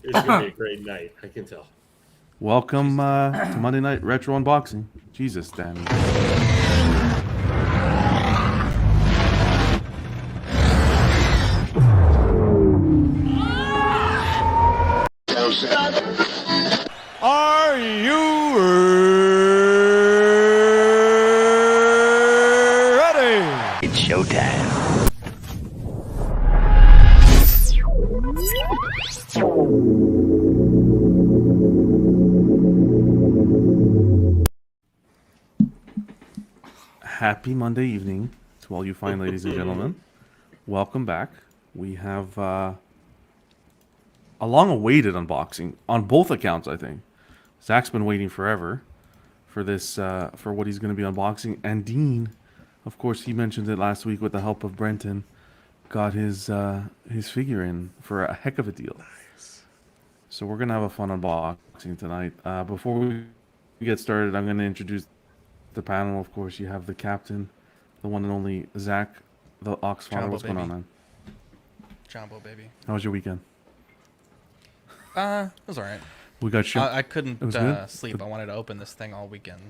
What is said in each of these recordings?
It's going to be a great night. I can tell. Welcome to Monday Night Retro Unboxing. Jesus, Danny. Are you ready? It's showtime. Happy Monday evening to all you fine ladies and gentlemen. Welcome back. We have a long-awaited unboxing on both accounts, I think. Zach's been waiting forever for this, for what he's going to be unboxing. And Dean, of course, he mentioned it last week with the help of Brenton, got his figure in for a heck of a deal. Nice. So we're going to have a fun unboxing tonight. Before we get started, I'm going to introduce the panel. Of course, you have the captain, the one and only Zach, the Oxfather. What's going on, man? Jumbo, baby. How was your weekend? It was alright. We got shit. I couldn't sleep. I wanted to open this thing all weekend.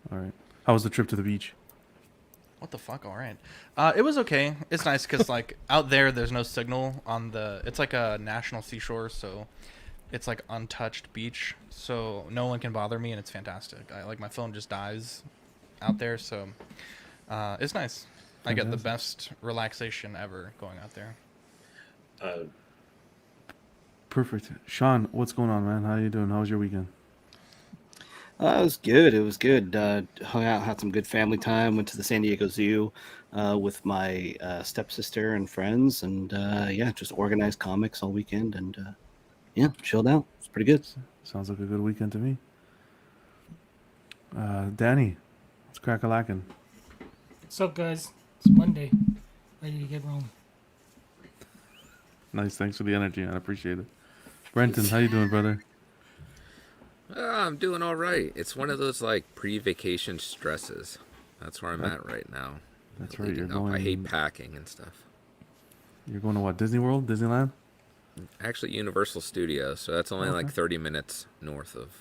All right. How was the trip to the beach? What the fuck? All right. It was okay. It's nice because like out there's no signal on the. It's like a national seashore, so it's like untouched beach, so no one can bother me, and it's fantastic. My phone just dies out there, so it's nice. I get the best relaxation ever going out there. Perfect. Sean, what's going on, man? How you doing? How was your weekend? It was good. It was good. Hung out, had some good family time. Went to the San Diego Zoo with my stepsister and friends, and yeah, just organized comics all weekend, and yeah, chilled out. It's pretty good. Sounds like a good weekend to me. Danny, what's crack-a-lackin'? What's up, guys? It's Monday. Ready to get rolling. Nice. Thanks for the energy. I appreciate it. Brenton, how you doing, brother? I'm doing all right. It's one of those like pre-vacation stresses. That's where I'm at right now. That's right. You're going. I hate packing and stuff. You're going to what? Disney World? Disneyland? Actually, Universal Studios. So that's only like 30 minutes north of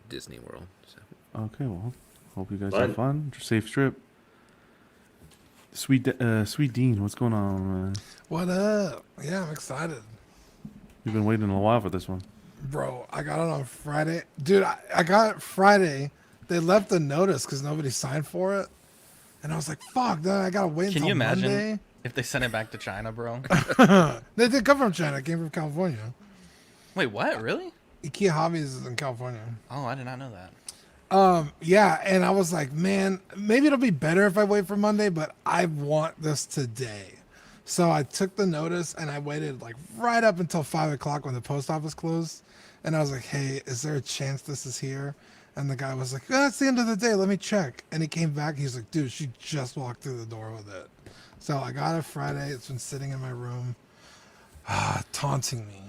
Disney World. So. Okay. Well, hope you guys have fun. Safe trip. Sweet Dean, what's going on, man? What up? Yeah, I'm excited. You've been waiting a while for this one. Bro, I got it on Friday. Dude, I got it Friday. They left a notice because nobody signed for it. And I was like, fuck, then I got to wait until Monday. Can you imagine if they sent it back to China, bro? They did come from China. It came from California. Wait, what? Really? IKEA Hobbies is in California. Oh, I did not know that. Yeah, and I was like, man, maybe it'll be better if I wait for Monday, but I want this today. So I took the notice and I waited like right up until 5 o'clock when the post office closed. And I was like, hey, is there a chance this is here? And the guy was like, oh, it's the end of the day. Let me check. And he came back. He's like, dude, she just walked through the door with it. So I got it Friday. It's been sitting in my room, taunting me.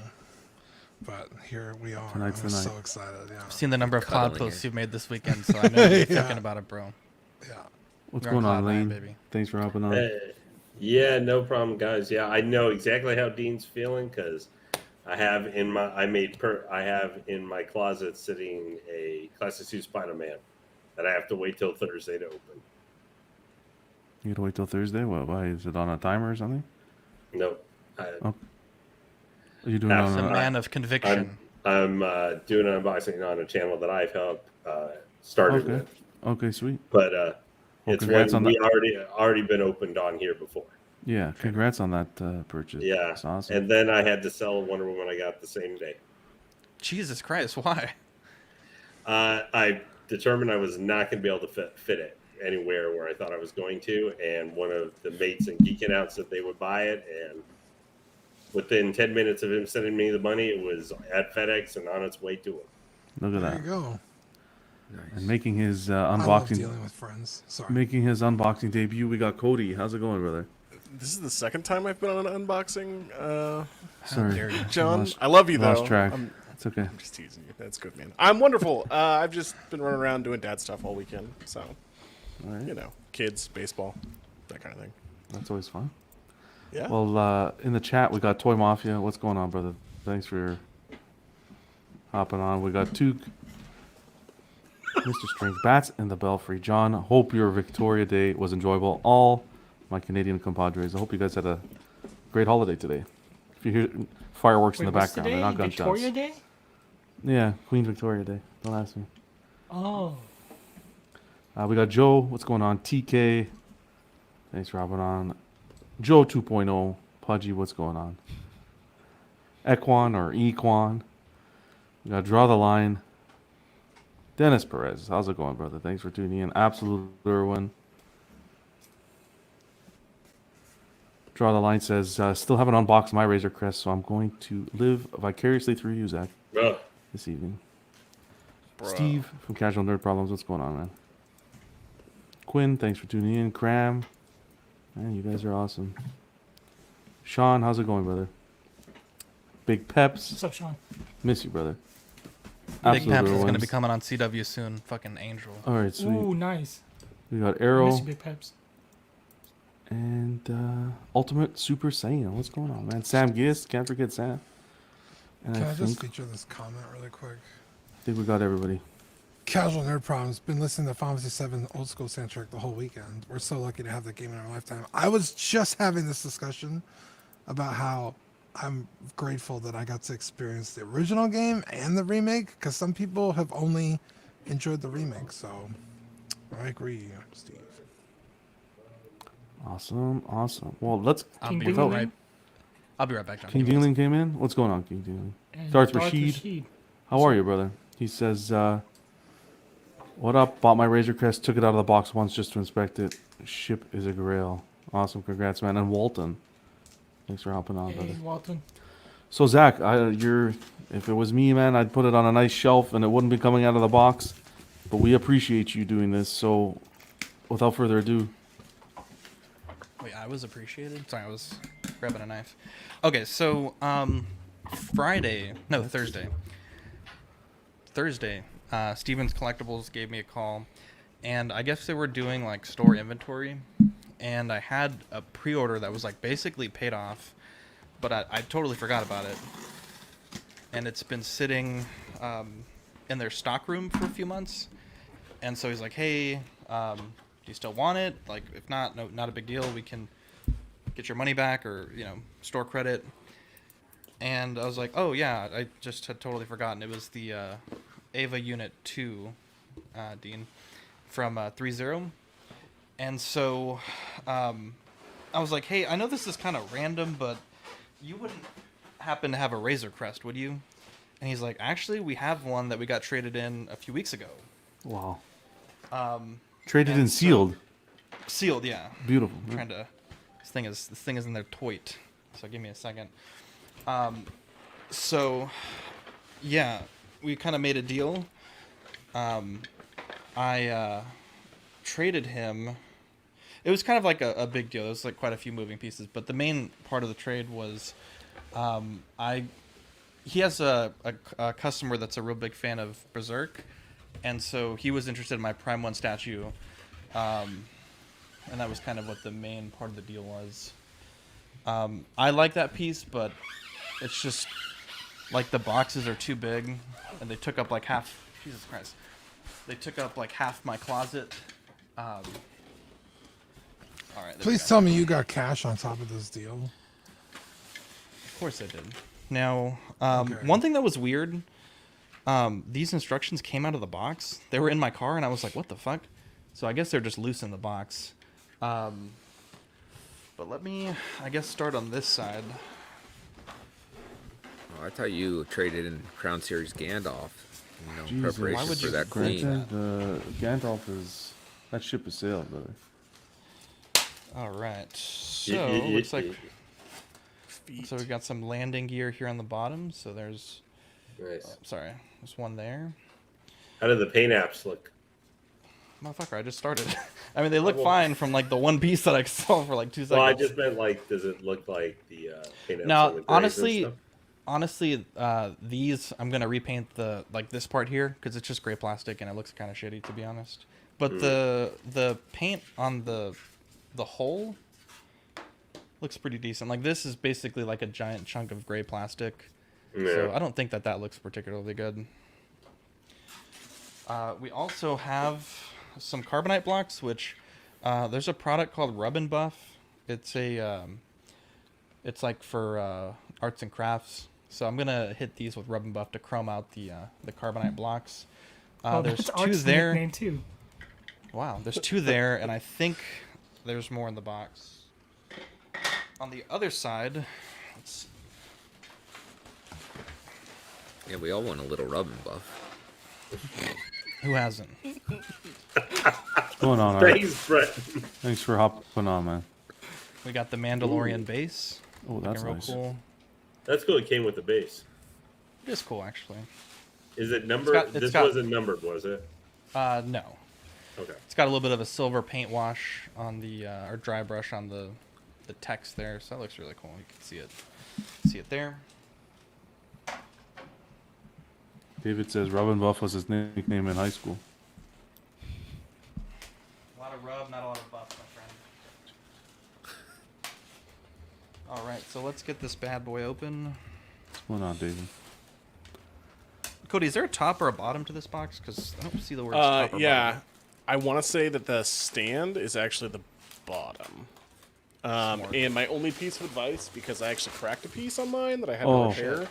But here we are. I'm so excited. Yeah. I've seen the number of cloud posts you've made this weekend, so I know you're thinking about it, bro. Yeah. What's going on, Lane? Baby. Thanks for helping out. Yeah, no problem, guys. Yeah, I know exactly how Dean's feeling because I have in my closet sitting a Classic 2 Spider-Man that I have to wait till Thursday to open. You gotta wait till Thursday? What? Why is it on a timer or something? No. Are you doing it on a man of conviction? I'm doing an unboxing on a channel that I've helped started with. Okay, sweet. But it's one we already been opened on here before. Yeah, congrats on that purchase. Yeah, that's awesome. And then I had to sell Wonder Woman I got the same day. Jesus Christ, why? I determined I was not going to be able to fit it anywhere where I thought I was going to, and one of the mates in Geeking Out said they would buy it, and within 10 minutes of him sending me the money, it was at FedEx and on its way to him. Look at that. There you go. Nice. And making his unboxing. I love dealing with friends. Sorry. Making his unboxing debut, we got Cody. How's it going, brother? This is the second time I've been on an unboxing. Sorry, John. I love you though. Lost track. It's okay. I'm just teasing you. That's good, man. I'm wonderful. I've just been running around doing dad stuff all weekend. So, you know, kids, baseball, that kind of thing. That's always fun. Yeah. Well, in the chat we got Toy Mafia. What's going on, brother? Thanks for hopping on. We got Took, Mr. Strength, Bats in the Belfry. John, hope your Victoria Day was enjoyable. All my Canadian compadres, I hope you guys had a great holiday today. If you hear fireworks in the what's background, today? they're not gunshots. Victoria Day? Yeah, Queen Victoria Day. Don't ask me. Oh. We got Joe. What's going on? TK. Thanks for hopping on. Joe 2.0. Pudgy, what's going on? Equan or Equan. We got Draw the Line. Dennis Perez. How's it going, brother? Thanks for tuning in. Absolute Irwin. Draw the Line says, still haven't unboxed my Razor Crest, so I'm going to live vicariously through you, Zach, Ugh. this evening. Bro. Steve from Casual Nerd Problems. What's going on, man? Quinn, thanks for tuning in. Cram. Man, you guys are awesome. Sean, how's it going, brother? Big Peps. What's up, Sean? Miss you, brother. Big Absolute Peps is going to Irwins. be coming on CW soon. Fucking angel. All right, sweet. Ooh, nice. We got I Arrow miss you, Big Peps. and Ultimate Super Saiyan. What's going on, man? Sam Gist. Can't forget Sam. And Can I I just think, feature this comment really quick? we got everybody. Casual Nerd Problems. Been listening to Final Fantasy 7 old school soundtrack the whole weekend. We're so lucky to have that game in our lifetime. I was just having this discussion about how I'm grateful that I got to experience the original game and the remake, because some people have only enjoyed the remake. So I agree, Steve. Awesome, awesome. Well, let's. I'll King be Dingling right. I'll be right back, John. King Give me one Dingling came in. What's going on, King Dingling? And Darth Darth Rashid. How are you, brother? He says, what up? Bought my Razor Crest, took it out of the box once just to inspect it. Ship is a grail. Awesome, congrats, man. And Walton. Thanks for hopping on, brother. Hey, Walton. So, Zach, if it was me, man, I'd put it on a nice shelf and it wouldn't be coming out of the box. But we appreciate you doing this. So, without further ado, Wait, I was appreciated? Sorry, I was grabbing a knife. Okay, so, Thursday, Stevens Collectibles gave me a call, and I guess they were doing, like, store inventory, and I had a pre-order that was, like, basically paid off, but I totally forgot about it, and it's been sitting in their stock room for a few months, and so he's like, hey, do you still want it? Like, if not, no, not a big deal. We can get your money back or, store credit. And I was like, oh, yeah, I just had totally forgotten. It was the Ava Unit 2, Dean, from 3.0. And so I was like, hey, I know this is kind of random, but you wouldn't happen to have a Razor Crest, would you? And he's like, actually, we have one that we got traded in a few weeks ago. wow. Traded and so- sealed. Sealed, yeah. Beautiful. I'm trying to. This thing is in there toit. So give me a second. So, yeah, we kind of made a deal. I traded him. It was kind of like a big deal. It was like quite a few moving pieces, but the main part of the trade was, he has a customer that's a real big fan of Berserk, and so he was interested in my Prime 1 statue, and that was kind of what the main part of the deal was. I like that piece, but it's just like the boxes are too big, and they took up like half. Jesus Christ, they took up like half my closet. All right. Please tell me you got cash on top of this deal. Of course I did. Now, Okay. one thing that was weird, these instructions came out of the box. They were in my car, and I was like, what the fuck? So I guess they're just loose in the box. But let me, I guess, start on this side. Oh, I thought you traded in Crown Series Gandalf. In Jesus. preparation Why would for you that do queen. Granted, Gandalf is... That ship is sailed, brother. All right. So, looks like... Feet. So we got some landing gear here on the bottom. So there's... Nice. Sorry. There's one there. How do the paint apps look? Motherfucker, I just started. I mean, they look fine from, like, the one piece that I saw for, like, 2 seconds. Well, I just meant like, does it look like the paint apps? Now, on the graves and honestly, stuff? these I'm gonna repaint this part here because it's just gray plastic and it looks kind of shitty, to be honest. But the paint on the hull looks pretty decent. Like, this is basically like a giant chunk of gray plastic. So Yeah. I don't think that looks particularly good. We also have some carbonite blocks, which there's a product called Rub and Buff. It's it's like for arts and crafts. So I'm gonna hit these with Rub and Buff to chrome out the carbonite blocks. There's that's two Art's there. nickname too. Wow, there's two there, and I think there's more in the box. On the other side, let's see. Yeah, we all want a little rub and buff. Who hasn't? What's going on, Art? Thanks, Brett. Thanks for hopping on, man. We got the Mandalorian base. Oh, that's Looking real nice. cool. That's cool. It came with the base. It is cool, actually. Is it numbered? This wasn't numbered, was it? No. Okay. It's got a little bit of a silver paint wash on the or dry brush on the text there, so that looks really cool. You can see it there. David says Robin Buff was his nickname in high school. A lot of rub, not a lot of buff, my friend. All right, so let's get this bad boy open. What's going on, David? Cody, is there a top or a bottom to this box? Because I don't see the words top or Yeah, bottom. I want to say that the stand is actually the bottom. Smart. And my only piece of advice, because I actually cracked a piece on mine that I had to Oh. repair,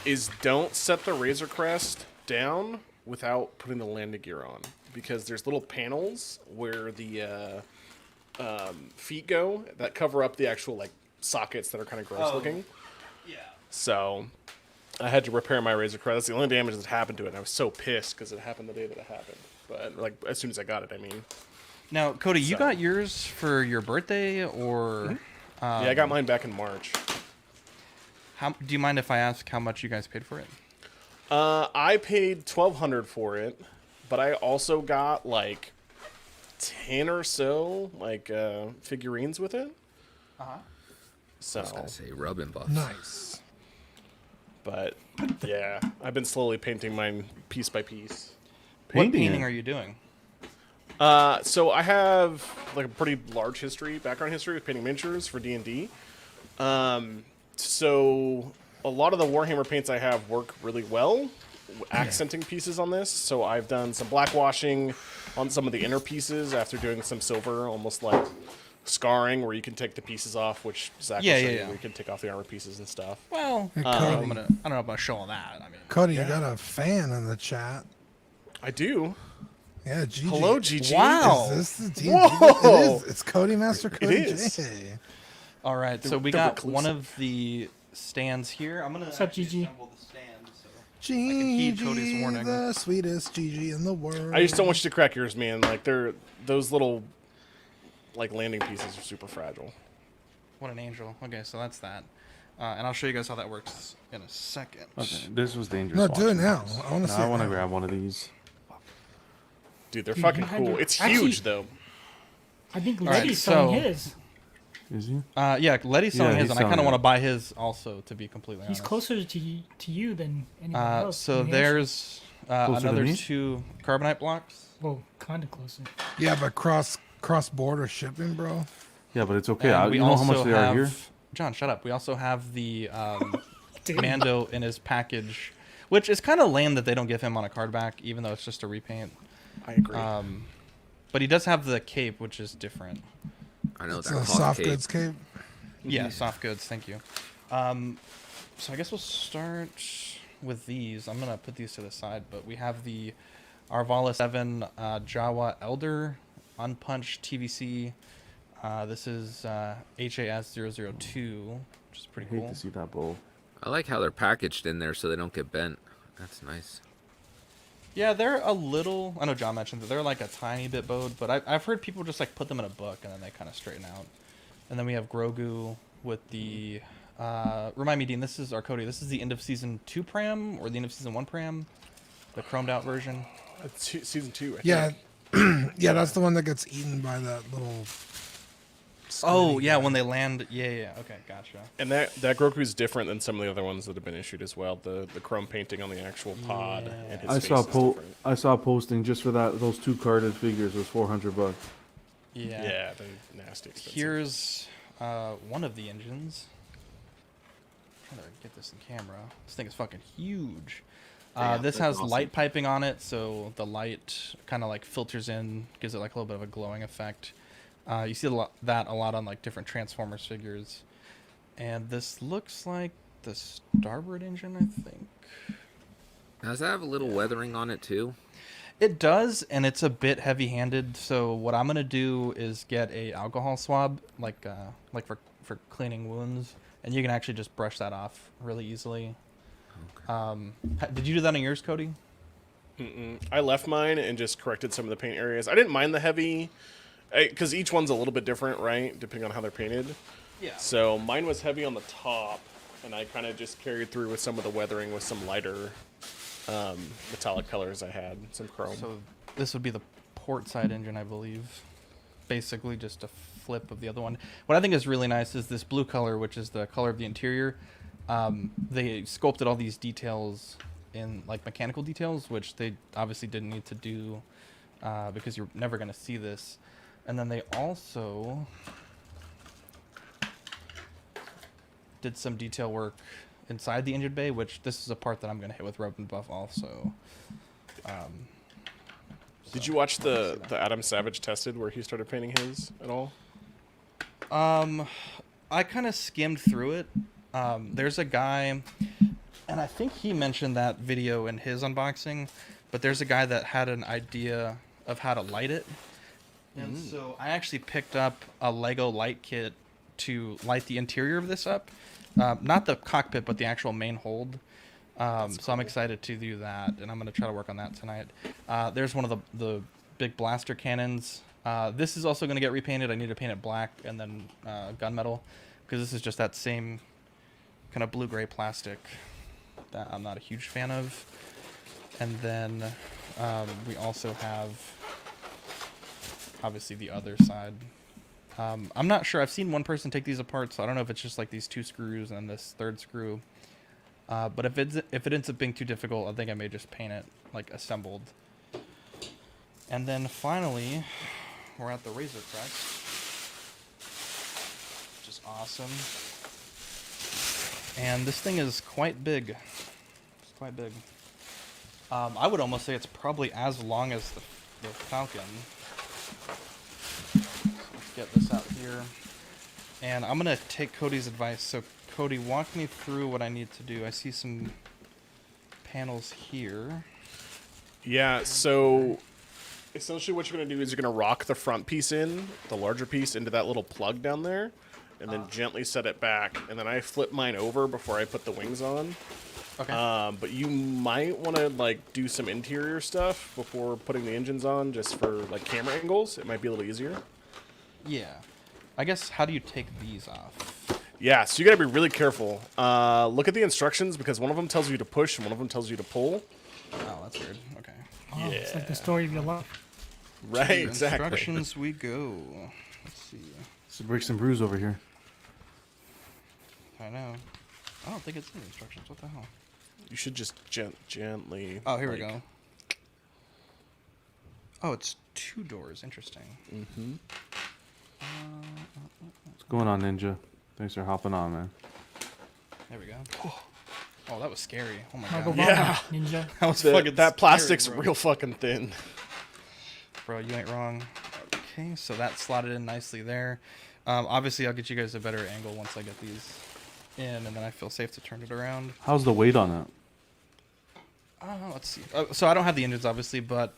is don't set the Razor Crest down without putting the landing gear on. Because there's little panels where the feet go that cover up the actual like sockets that are kind of gross looking. Yeah. So I had to repair my Razor Crest. That's the only damage that happened to it. And I was so pissed because it happened the day that it happened. But like as soon as I got it, I mean. Now, Cody, you So- got yours for your birthday, or Yeah, I got mine back in March. how? Do you mind if I ask how much you guys paid for it? I paid $1,200 for it, but I also got like 10 or so like figurines with it. Uh huh. So, I was gonna say rub and buff. Nice. but yeah, I've been slowly painting mine piece by piece. What Painting painting it. are you doing? So I have like a pretty large background history with painting miniatures for D&D. So a lot of the Warhammer paints I have work really well, accenting pieces on this. So I've done some black washing on some of the inner pieces after doing some silver, almost like scarring, where you can take the pieces off, which Zach Yeah, will show yeah, you, yeah. where you can take off the armor pieces and stuff. Well, Hey, I don't Cody. know about showing that. I mean, Cody, you got a fan in the chat. I do. Yeah, Gigi. Hello, Gigi. Wow. Is this the Gigi? Whoa! It is. It's Cody Master Cody is. J. all right. So we the got one reclusive. of the stands here. I'm gonna What's up, actually Gigi? assemble the stand. So heed Cody's Gigi, warning. the sweetest Gigi in the world. I just don't want you to crack yours, man. Like those little like landing pieces are super fragile. what an angel. Okay, so that's that. And I'll show you guys how that works in a second. Okay, this was dangerous. No, do it watching now. this. I want to No, see. I it want to now. grab one of these. Dude, they're Dude, fucking you had cool. your- It's actually- huge though. I think right, Letty's selling so- his. Is he? Yeah, Letty's selling Yeah, his, he's and I kind selling of want to it. buy his also, to be completely He's honest. closer to you than anyone else. So in the there's Closer to another me? 2 carbonite blocks. Well, kind of closer. Yeah, but cross border shipping, bro. Yeah, but it's okay. And we You know how much also they are have, here? John, shut up. We also have the Dude. Mando in his package, which is kind of lame that they don't give him on a card back, even though it's just a repaint. I agree. But he does have the cape, which is different. I know It's that a cloth soft cape. goods cape. Yeah, soft goods. Thank you. So I guess we'll start with these. I'm gonna put these to the side, but we have the Arvala 7 Jawa Elder unpunched TVC. This is HAS 002, which is I pretty hate cool. to see that bowl. I like how they're packaged in there so they don't get bent. That's nice. Yeah, they're a little. I know John mentioned that they're like a tiny bit bowed, but I've heard people just like put them in a book and then they kind of straighten out. And then we have Grogu with the. Remind me, Dean. This is our Cody. This is the end of season 2 pram or the end of season 1 pram, the chromed out version. Season 2. I Yeah, think. yeah, that's the one that gets eaten by that little. Oh squiddy yeah, guy. when they land. Yeah. Okay, gotcha. And that Grogu is different than some of the other ones that have been issued as well. The chrome painting on the actual pod and his I face saw is different. I saw a posting just for those 2 carded figures was $400. Yeah. Yeah, they're nasty expensive. Here's one of the engines. trying to get this in camera. This thing is fucking huge. Damn, This that's has awesome. light piping on it, so the light kind of like filters in, gives it like a little bit of a glowing effect. You see that a lot on like different Transformers figures. And this looks like the starboard engine, I think. Does that have a little weathering on it too? It does, and it's a bit heavy-handed. So what I'm gonna do is get a alcohol swab, like for cleaning wounds, and you can actually just brush that off really easily. Did you do that on yours, Cody? I left mine and just corrected some of the paint areas. I didn't mind the heavy, because each one's a little bit different, right? Depending on how they're painted. Yeah. So mine was heavy on the top, and I kind of just carried through with some of the weathering with some lighter metallic colors I had, some chrome. So this would be the port side engine, I believe. Basically just a flip of the other one. What I think is really nice is this blue color, which is the color of the interior. They sculpted all these details in like mechanical details, which they obviously didn't need to do because you're never going to see this. And then they also did some detail work inside the engine bay, which this is a part that I'm going to hit with Rope and Buff also. Did you watch the Adam Savage Tested where he started painting his at all? I kind of skimmed through it. There's a guy, and I think he mentioned that video in his unboxing, but there's a guy that had an idea of how to light it. And so I actually picked up a Lego light kit to light the interior of this up. Not the cockpit, but the actual main hold. So I'm excited to do that, and I'm going to try to work on that tonight. There's one of the big blaster cannons. This is also going to get repainted. I need to paint it black and then gunmetal, because this is just that same kind of blue-gray plastic that I'm not a huge fan of. And then we also have, obviously, the other side. I'm not sure. I've seen one person take these apart, so I don't know if it's just like these 2 screws and this 3rd screw. But if it ends up being too difficult, I think I may just paint it like assembled. And then finally, we're at the Razor Crest, which is awesome. And this thing is quite big. It's quite big. I would almost say it's probably as long as the Falcon. Let's get this out here. And I'm going to take Cody's advice. So Cody, walk me through what I need to do. I see some panels here. Yeah, so essentially what you're going to do is you're going to rock the front piece in, the larger piece, into that little plug down there, and then gently set it back. And then I flip mine over before I put the wings on. Okay. But you might want to like do some interior stuff before putting the engines on, just for like camera angles. It might be a little easier. Yeah. I guess, how do you take these off? Yeah, so you got to be really careful. Look at the instructions, because one of them tells you to push and one of them tells you to pull. Oh, that's weird. Okay. Oh, it's like the story of your life. Right, To exactly. Instructions we go. Let's see. It's a Bricks and Brews over here. I know. I don't think it's in the instructions. What the hell? You should just gently. Oh, here we like- go. Oh, it's 2 doors. Interesting. Mm-hmm. What's going on, Ninja? Thanks for hopping on, man. There we go. Oh, that was scary. Oh my Michael god. Yeah. Ninja. That was That fucking scary, plastic's bro. real fucking thin. Bro, you ain't wrong. Okay, so that slotted in nicely there. Obviously, I'll get you guys a better angle once I get these in, and then I feel safe to turn it around. How's the weight on that? Let's see. So I don't have the engines, obviously, but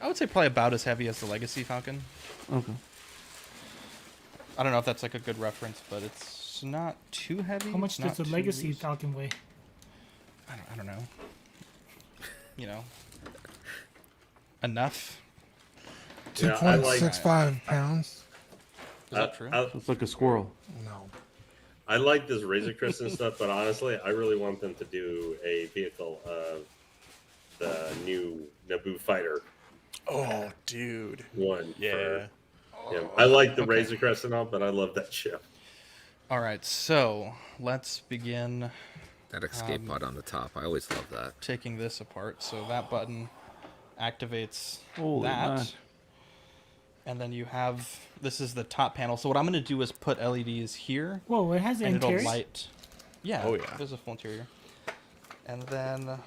I would say probably about as heavy as the Legacy Falcon. Okay. I don't know if that's like a good reference, but it's not too heavy. How much not does the too Legacy loose. Falcon weigh? I don't know. You know, enough. Yeah, I like 2.65 pounds. Is that true? It's like a squirrel. No. I like this Razor Crest and stuff, but honestly, I really want them to do a vehicle of the new Naboo fighter Oh, dude. one. Yeah. Yeah, I like the Okay. Razor Crest and all, but I love that ship. All right, so let's begin That escape pod on the top. I always love that. taking this apart. So that button activates Holy that. man. And then you have, this is the top panel. So what I'm going to do is put LEDs here, Whoa, it has an and it'll interior. light. Yeah. Oh, yeah. There's a full interior. And then let's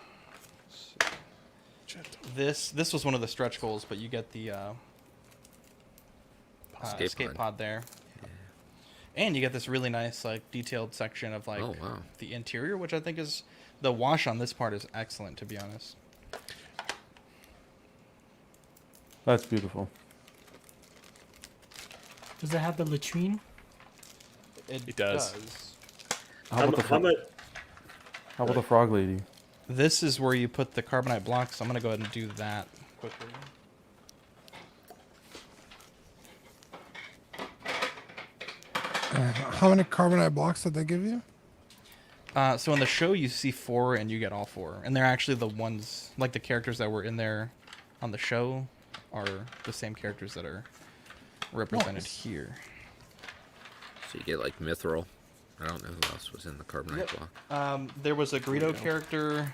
see. This was one of the stretch goals, but you get the escape pod there. And you get this really nice, like, detailed section of, like, Oh, wow. the interior, which I think is... The wash on this part is excellent, to be honest. That's beautiful. Does it have the latrine? It does. How about, how about the frog lady? This is where you put the carbonite blocks. I'm going to go ahead and do that quickly. How many carbonite blocks did they give you? So in the show, you see 4, and you get all 4. And they're actually the ones, like the characters that were in there on the show are the same characters that are represented here. So you get like mithril. I don't know who else was in the carbonite block. There was a Greedo character.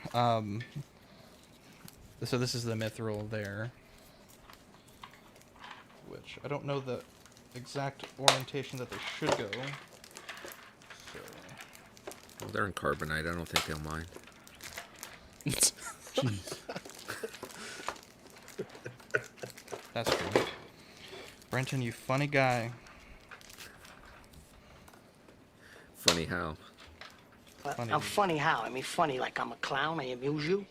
So this is the mithril there. Which I don't know the exact orientation that they should go. So. Well, they're in carbonite. I don't think they'll mind. Jeez. That's true. Brenton, you funny guy. Funny how. Funny. I'm funny how? I mean, funny like I'm a clown. I amuse you.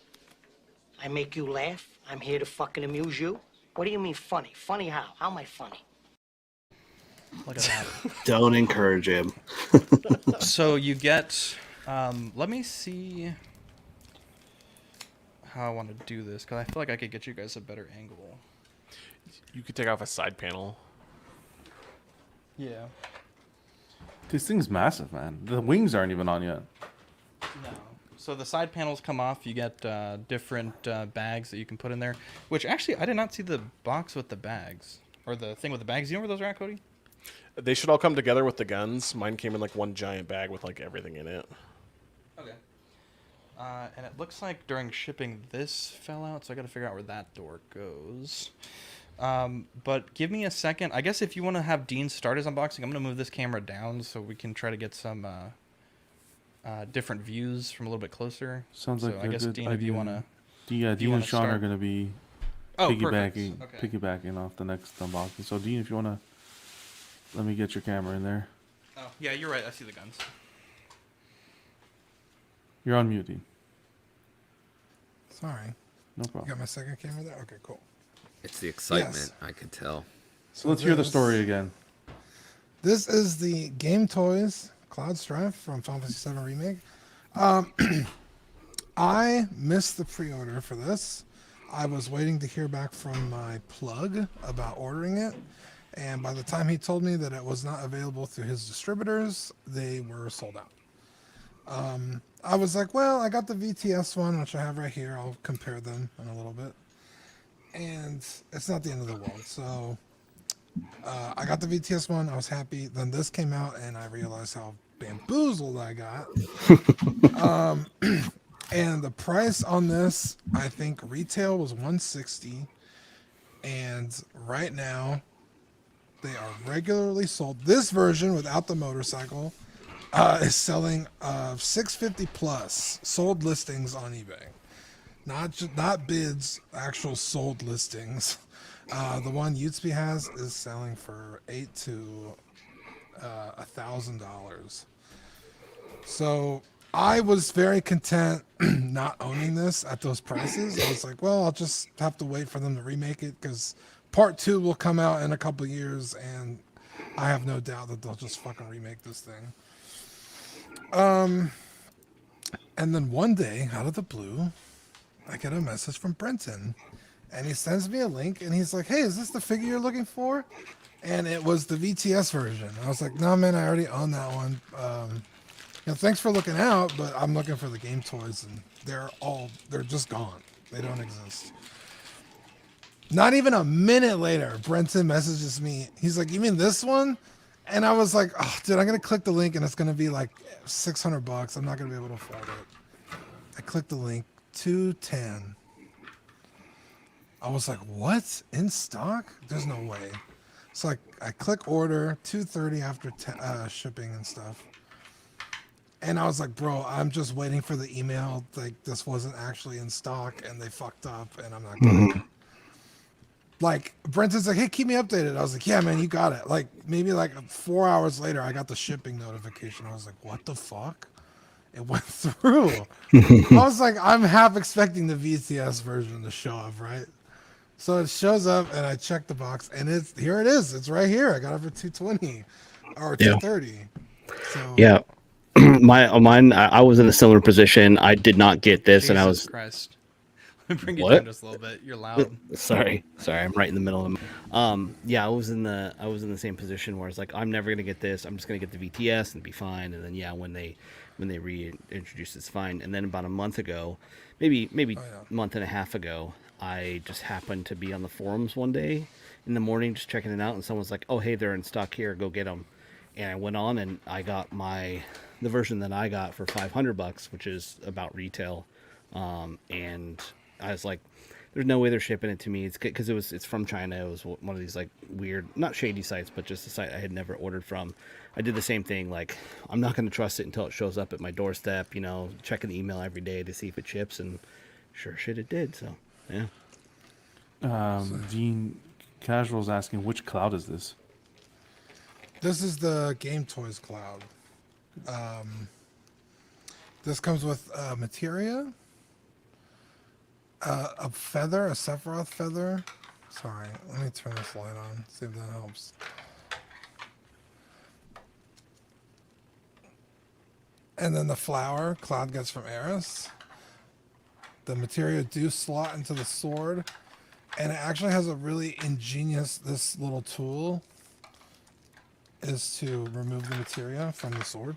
I make you laugh. I'm here to fucking amuse you. What do you mean funny? Funny how? How am I funny? Look at that. Don't encourage him. So you get, let me see how I want to do this, because I feel like I could get you guys a better angle. You could take off a side panel. Yeah. This thing's massive, man. The wings aren't even on yet. No. So the side panels come off. You get different bags that you can put in there, which actually I did not see the box with the bags, or the thing with the bags. You know where those are at, Cody? They should all come together with the guns. Mine came in like one giant bag with like everything in it. Okay. And it looks like during shipping this fell out, so I got to figure out where that door goes. But give me a second. I guess if you want to have Dean start his unboxing, I'm going to move this camera down so we can try to get some different views from a little bit closer. Sounds like so a I guess good Dean, if you want to... Yeah, Dean and Sean are going to be piggybacking, perfect. Okay. piggybacking off the next unboxing. So, Dean, if you want to, let me get your camera in there. Oh, yeah, you're right. I see the guns. You're on mute, Dean. Sorry. No You problem. got my second camera there? Okay, cool. It's the excitement. Yes. I could tell. So let's hear the this- story again. This is the Game Toys Cloud Strife from Final Fantasy VII Remake. I missed the pre-order for this. I was waiting to hear back from my plug about ordering it. And by the time he told me that it was not available through his distributors, they were sold out. I was like, well, I got the VTS one, which I have right here. I'll compare them in a little bit. And it's not the end of the world. So I got the VTS one. I was happy. Then this came out, and I realized how bamboozled I got. And the price on this, I think retail was $160, and right now they are regularly sold. This version without the motorcycle is selling $650 plus sold listings on eBay. Not bids, actual sold listings. The one Utesby has is selling for $800 to $1,000. So I was very content not owning this at those prices. I was like, well, I'll just have to wait for them to remake it because part 2 will come out in a couple years, and I have no doubt that they'll just fucking remake this thing. And then one day, out of the blue, I get a message from Brenton, and he sends me a link, and he's like, hey, is this the figure you're looking for? And it was the VTS version. I was like, no, man, I already own that one. Thanks for looking out, but I'm looking for the Game Toys, and they're just gone. They don't exist. Not even a minute later, Brenton messages me. He's like, you mean this one? And I was like, oh, dude, I'm going to click the link, and it's going to be like $600. I'm not going to be able to afford it. I clicked the link, 210. I was like, what? In stock? There's no way. So I click order, 230 after shipping and stuff. And I was like, bro, I'm just waiting for the email. Like, this wasn't actually in stock and they fucked up and I'm not getting it. Like, Brenton's like, hey, keep me updated. I was like, yeah, man, you got it. Like, maybe like 4 hours later, I got the shipping notification. I was like, what the fuck? It went through. I was like, I'm half expecting the VCS version to show up, right? So it shows up and I check the box and here it is. It's right here. I got it for 220 or 230. So Yeah. Mine. I was in a similar position. I did not get this, Jesus and I was Christ. Bring it What? down just a little bit. You're loud. sorry. I'm right in the middle of them. Yeah, I was in the same position where it's like, I'm never gonna get this. I'm just gonna get the VTS and be fine. And then yeah, when they reintroduced it's fine. And then about a month ago, maybe month and a half ago, I just happened to be on the forums one day in the morning just checking it out, and someone's like, oh hey, they're in stock here, go get them. And I went on and I got the version that I got for $500, which is about retail. And I was like, there's no way they're shipping it to me. It's because it's from China. It was one of these like weird, not shady sites, but just a site I had never ordered from. I did the same thing. Like, I'm not going to trust it until it shows up at my doorstep, checking the email every day to see if it ships, and sure shit it did. So yeah. Gene Casual's asking, which cloud is this? this is the Game Toys Cloud. This comes with materia, a feather, a Sephiroth feather. Sorry, let me turn this light on, see if that helps. And then the flower Cloud gets from Eris. The materia do slot into the sword, and it actually has a really ingenious, this little tool is to remove the materia from the sword.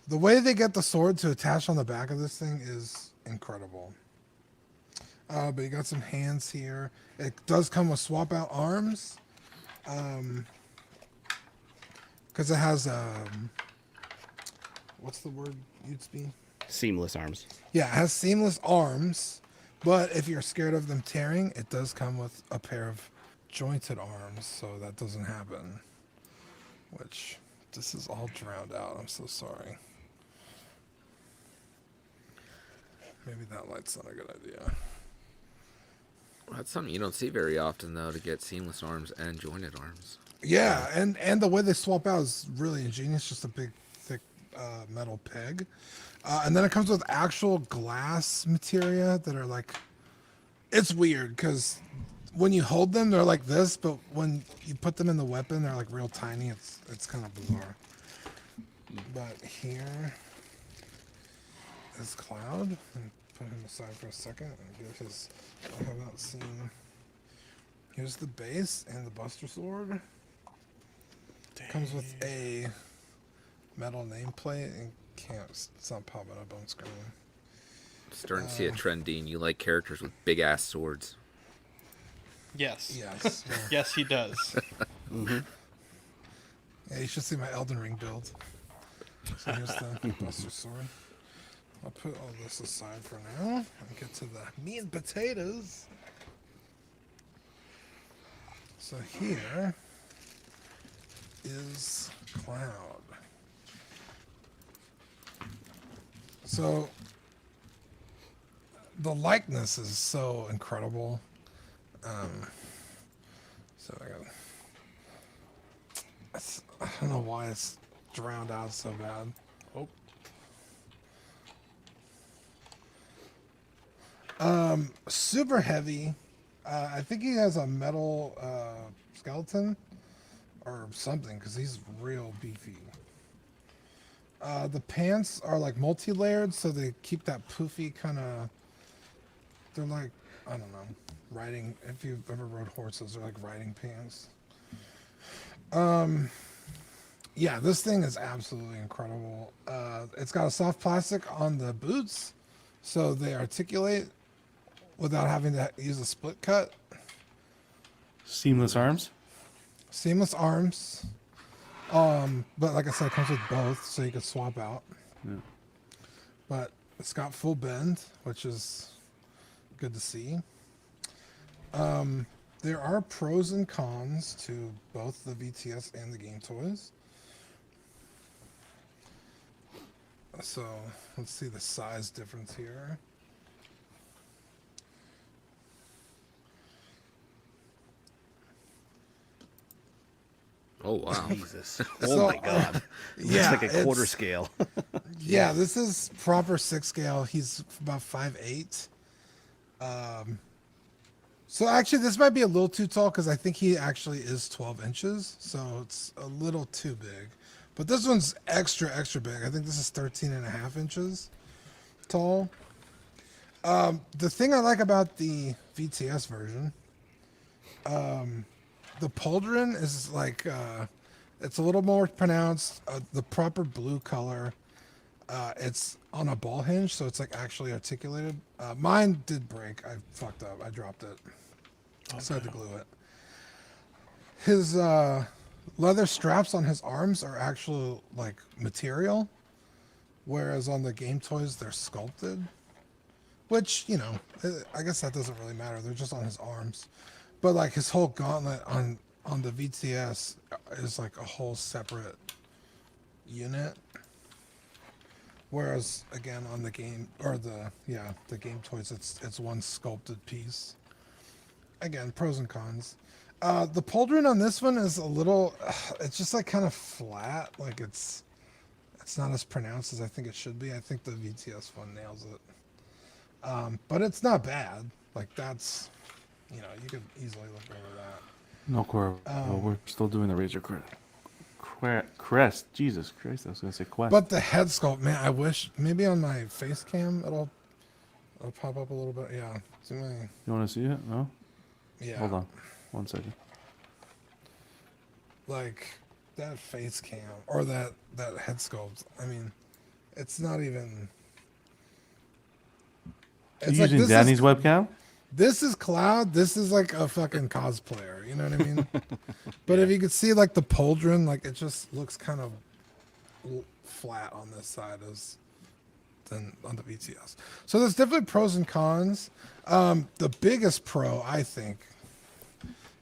The way they get the sword to attach on the back of this thing is incredible. But you got some hands here. It does come with swap out arms. Because it has, what's the word you'd be? Seamless arms. Yeah, it has seamless arms. But if you're scared of them tearing, it does come with a pair of jointed arms, so that doesn't happen. Which, this is all drowned out. I'm so sorry. Maybe that light's not a good idea. Well, that's something you don't see very often, though, to get seamless arms and jointed arms. Yeah, and the way they swap out is really ingenious. Just a big, thick metal peg. And then it comes with actual glass materia that are like... It's weird, because when you hold them, they're like this, but when you put them in the weapon, they're like real tiny. It's kind of bizarre. But here is Cloud. And put him aside for a second and get his... I have not seen... Here's the base and the Buster Sword. Comes with a metal nameplate and it's not popping up on screen. Starting to see a trend, Dean. You like characters with big ass swords. Yes. Yes. Yeah. Yes, he does. Yeah, you should see my Elden Ring build. So here's the Buster Sword. I'll put all this aside for now and get to the meat and potatoes. So here is Cloud. So the likeness is so incredible. So I don't know why it's drowned out so bad. Super heavy. I think he has a metal skeleton or something because he's real beefy. The pants are like multi-layered, so they keep that poofy kind of... They're like, I don't know, riding... If you've ever rode horses, they're like riding pants. Yeah, this thing is absolutely incredible. It's got a soft plastic on the boots, so they articulate without having to use a split cut. Seamless arms? Seamless arms. But like I said, it comes with both, so you can swap out. Yeah. But it's got full bend, which is good to see. There are pros and cons to both the VTS and the Game Toys. So let's see the size difference here. Oh wow. Jesus. So, Oh my God. It yeah, looks like a quarter it's- scale. Yeah, this is proper 6 scale. He's about 5'8". So actually, this might be a little too tall because I think he actually is 12 inches. So it's a little too big. But this one's extra, extra big. I think this is 13 and a half inches tall. The thing I like about the VTS version, the pauldron is like, it's a little more pronounced. The proper blue color. It's on a ball hinge, so it's like actually articulated. Mine did break. I fucked up. I dropped it. So I had to glue it. His leather straps on his arms are actual like material, whereas on the game toys they're sculpted. Which, you know, I guess that doesn't really matter. They're just on his arms. But like his whole gauntlet on the VTS is like a whole separate unit. Whereas again on the game or the game toys it's one sculpted piece. Again, pros and cons. The pauldron on this one is a little it's just like kind of flat, like it's not as pronounced as I think it should be. I think the VTS one nails it. But it's not bad. Like that's, you know, you could easily look over that. No, Cor. We're still doing the Razor Crest. Jesus Christ, I was gonna say Quest. But the head sculpt, man, I wish maybe on my face cam it'll pop up a little bit. Yeah. You want to see it? No. Yeah. Hold on, 1 second. Like that face cam or that head sculpt. I mean, it's not even. You It's like using Danny's webcam? This is Cloud. This is like a fucking cosplayer. You know what I mean? But if you could see like the pauldron, like it just looks kind of flat on this side as than on the VTS. So there's definitely pros and cons. The biggest pro, I think,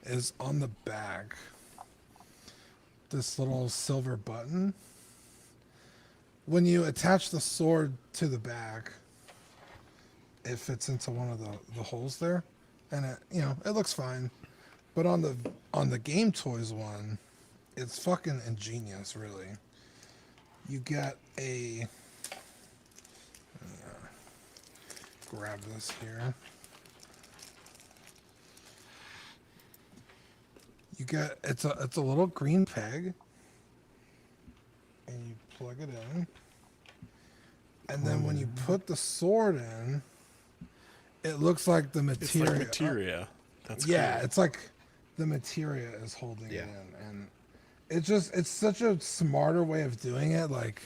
is on the back. This little silver button. When you attach the sword to the back, it fits into one of the holes there, and it looks fine. But on the Game Toys one, it's fucking ingenious, really. You get a grab this here. You get it's a little green peg, and you plug it in, and then when you put the sword in, it looks like the materia. It's like materia. That's yeah, cool. it's like the materia is holding it in, and it's such a smarter way of doing it. Like,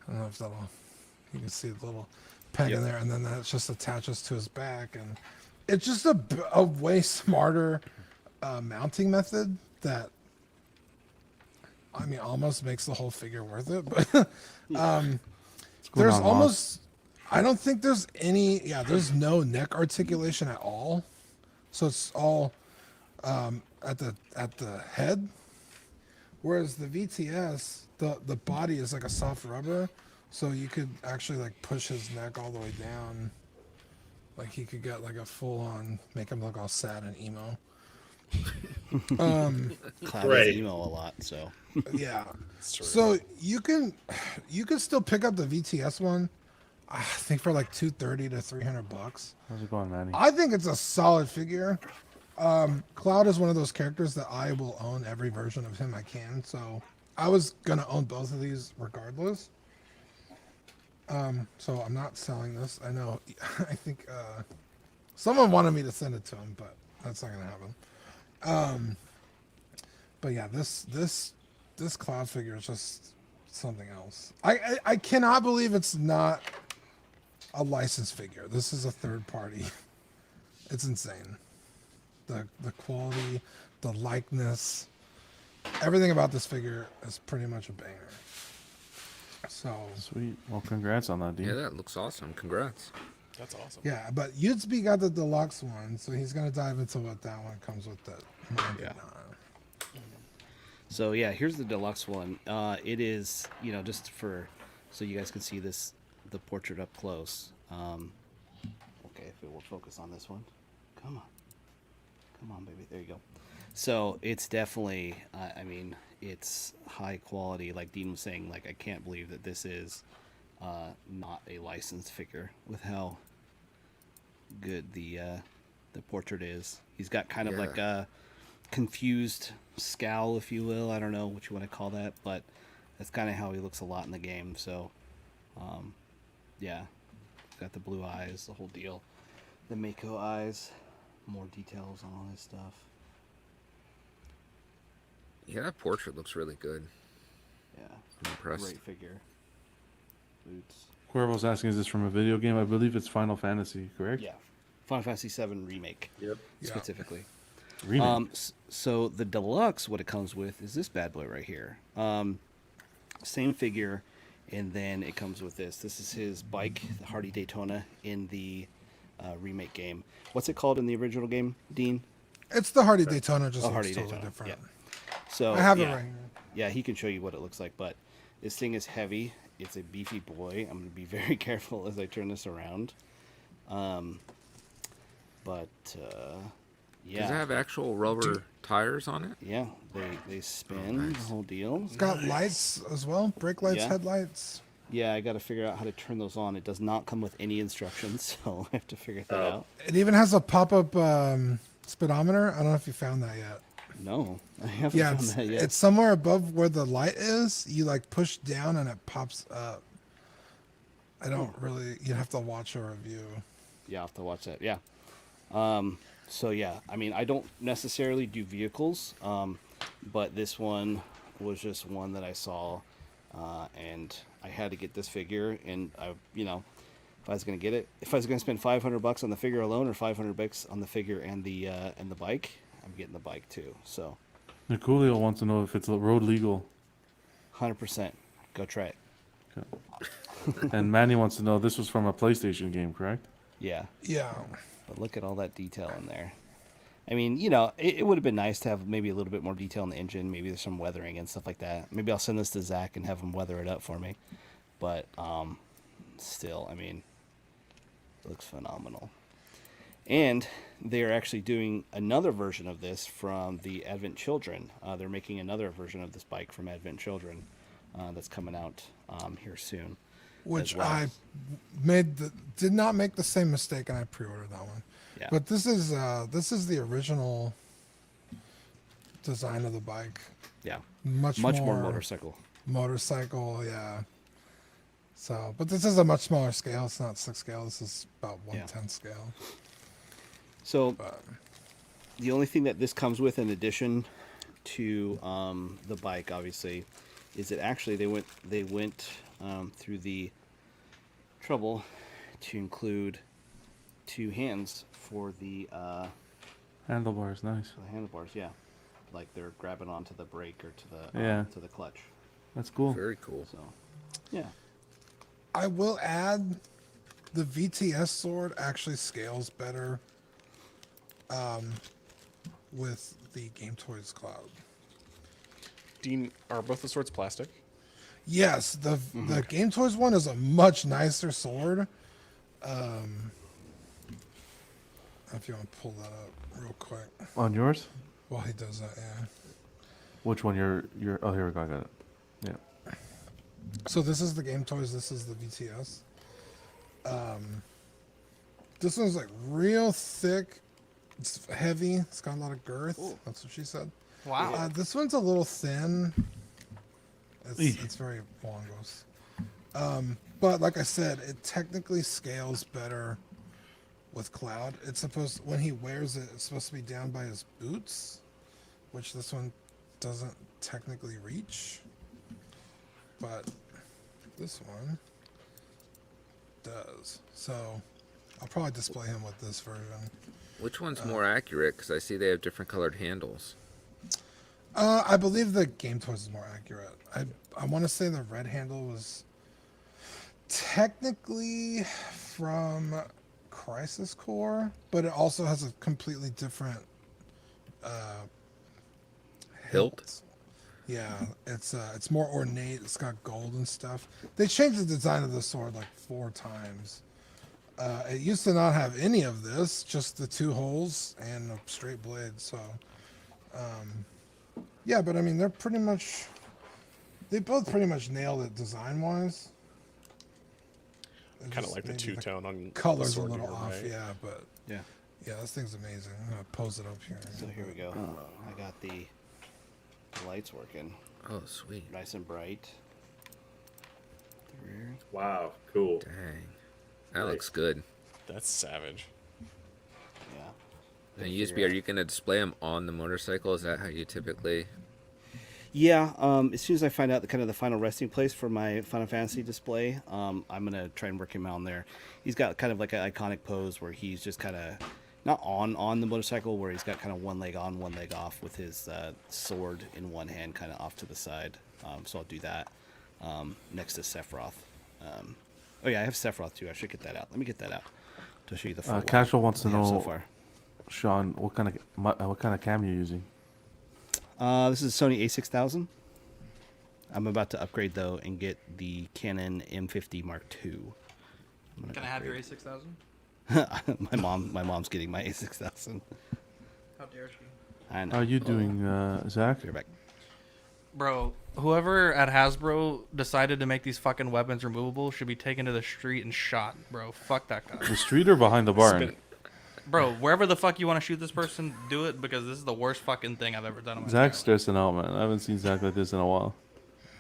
I don't know if you can see the little peg in there, and then that just attaches to his back, and it's just a way smarter mounting method that, I mean, almost makes the whole figure worth it. But there's almost, I don't think there's there's no neck articulation at all. So it's all at the head. Whereas the VTS, the body is like a soft rubber, so you could actually like push his neck all the way down. Like he could get like a full on, make him look all sad and emo. Cloud Right. is emo a lot, so Yeah. So you can still pick up the VTS one. I think for like $230 to $300. How's it going, Manny? I think it's a solid figure. Cloud is one of those characters that I will own every version of him I can. So I was gonna own both of these regardless. So I'm not selling this. I know. I think someone wanted me to send it to him, but that's not gonna happen. But yeah, this Cloud figure is just something else. I cannot believe it's not a licensed figure. This is a third party. It's insane. The quality, the likeness, everything about this figure is pretty much a banger. So Sweet. Well, congrats on that, dude. Yeah, that looks awesome. Congrats. That's awesome. yeah, but Yutsby got the deluxe one, so he's gonna dive into what that one comes with. That Yeah. So yeah, here's the deluxe one. It is, just for so you guys can see the portrait up close. Okay, if it will focus on this one. Come on, baby. There you go. So it's definitely, I mean, it's high quality. Like Dean was saying, like I can't believe that this is not a licensed figure with how good the portrait is. He's got kind of like a confused scowl, if you will. I don't know what you want to call that, but that's kind of how he looks a lot in the game. So, yeah, got the blue eyes, the whole deal. The Mako eyes, more details on all his stuff. Yeah, that portrait looks really good. Yeah, I'm impressed. great figure. Boots. Cuervo's asking, is this from a video game? I believe it's Final Fantasy, correct? Yeah, Final Fantasy VII Remake. Yep. Specifically. Remake. So the deluxe, what it comes with is this bad boy right here. Same figure, and then it comes with this. This is his bike, the Hardy Daytona, in the remake game. What's it called in the original game, Dean? It's the Hardy Daytona, just looks Hardy totally Daytona. different. Yeah. So I have yeah. it right here. Yeah, he can show you what it looks like, but this thing is heavy. It's a beefy boy. I'm going to be very careful as I turn this around. But yeah. Does it have actual rubber tires on it? Yeah, they spin the whole deal. It's got lights as well, brake lights, Yeah. headlights. Yeah, I got to figure out how to turn those on. It does not come with any instructions, so I have to figure that out. It even has a pop-up speedometer. I don't know if you found that yet. No, I haven't Yeah, found that yet. it's somewhere above where the light is. You like push down and it pops up. I don't really. You'd have to watch a review. Yeah, I'll have to watch that. Yeah. So yeah, I mean, I don't necessarily do vehicles, but this one was just one that I saw, and I had to get this figure. And I, if I was gonna get it, if I was gonna spend $500 on the figure alone, or $500 on the figure and the bike, I'm getting the bike too. So, Nicolio wants to know if it's road legal. 100%, go try it. And Manny wants to know, this was from a PlayStation game, correct? Yeah. Yeah. But look at all that detail in there. I mean, it would have been nice to have maybe a little bit more detail in the engine. Maybe there's some weathering and stuff like that. Maybe I'll send this to Zach and have him weather it up for me. But still, I mean, it looks phenomenal. And they're actually doing another version of this from the Advent Children. They're making another version of this bike from Advent Children that's coming out here soon. Which as well. I did not make the same mistake, and I pre-ordered that one. Yeah. But this is the original design of the bike. Yeah. Much more more motorcycle. Motorcycle, yeah. So, but this is a much smaller scale. It's not 6 scale. This is about 1/10 scale. So But the only thing that this comes with in addition to the bike, obviously, is that actually they went through the trouble to include 2 hands for the Handlebars, nice. handlebars. Yeah, like they're grabbing onto the brake or to the Yeah. to the clutch. That's cool. Very cool. So, yeah, I will add, the VTS sword actually scales better with the Game Toys Cloud. Dean, are both the swords plastic? Yes, the Game Toys one is a much nicer sword. If you want to pull that up real quick On yours? while he does that, yeah. Which one? Your oh, here we go. I got it. Yeah. So this is the Game Toys. This is the VTS. This one's like real thick. It's heavy. It's got a lot of girth. That's what she said. Wow. This one's a little thin. Eek. It's very longos. But like I said, it technically scales better with Cloud. It's supposed, when he wears it, it's supposed to be down by his boots, which this one doesn't technically reach. But this one does. So I'll probably display him with this version. Which one's more accurate? Because I see they have different colored handles. I believe the Game Toys is more accurate. I want to say the red handle was technically from Crisis Core, but it also has a completely different Hilt? Yeah, it's more ornate. It's got gold and stuff. They changed the design of the sword like 4 times. It used to not have any of this, just the 2 holes and a straight blade. So, yeah, but I mean, they both pretty much nailed it design wise. Kind of like the two-tone on the color's a sword little here, off, right? yeah, but Yeah. yeah, this thing's amazing. I'm gonna pose it up here. So here we go. I got the lights working, Oh, sweet. nice and bright. The rear. Wow, cool. Dang. That looks good. That's savage. Yeah. And USB, are you going to display them on the motorcycle? Is that how you typically? Yeah, as soon as I find out the final resting place for my Final Fantasy display, I'm gonna try and work him on there. He's got kind of like an iconic pose where he's just kind of not on the motorcycle, where he's got kind of one leg on, one leg off, with his sword in one hand, kind of off to the side. So I'll do that next to Sephiroth. Oh yeah, I have Sephiroth too. I should get that out. Let me get that out to show you the full. Casual wants to we have so know, far. Sean, what kind of cam you're using? This is a Sony A6000. I'm about to upgrade though and get the Canon M50 Mark II. Can I have your A6000? my mom's getting my A6000. How dare she? I know. How are you doing, Zach? You're back. Bro, whoever at Hasbro decided to make these fucking weapons removable should be taken to the street and shot, bro. Fuck that guy. The street or behind the barn? Bro, wherever the fuck you want to shoot this person, do it, because this is the worst fucking thing I've ever done in my Zach's life. stressing out, man. I haven't seen Zach like this in a while.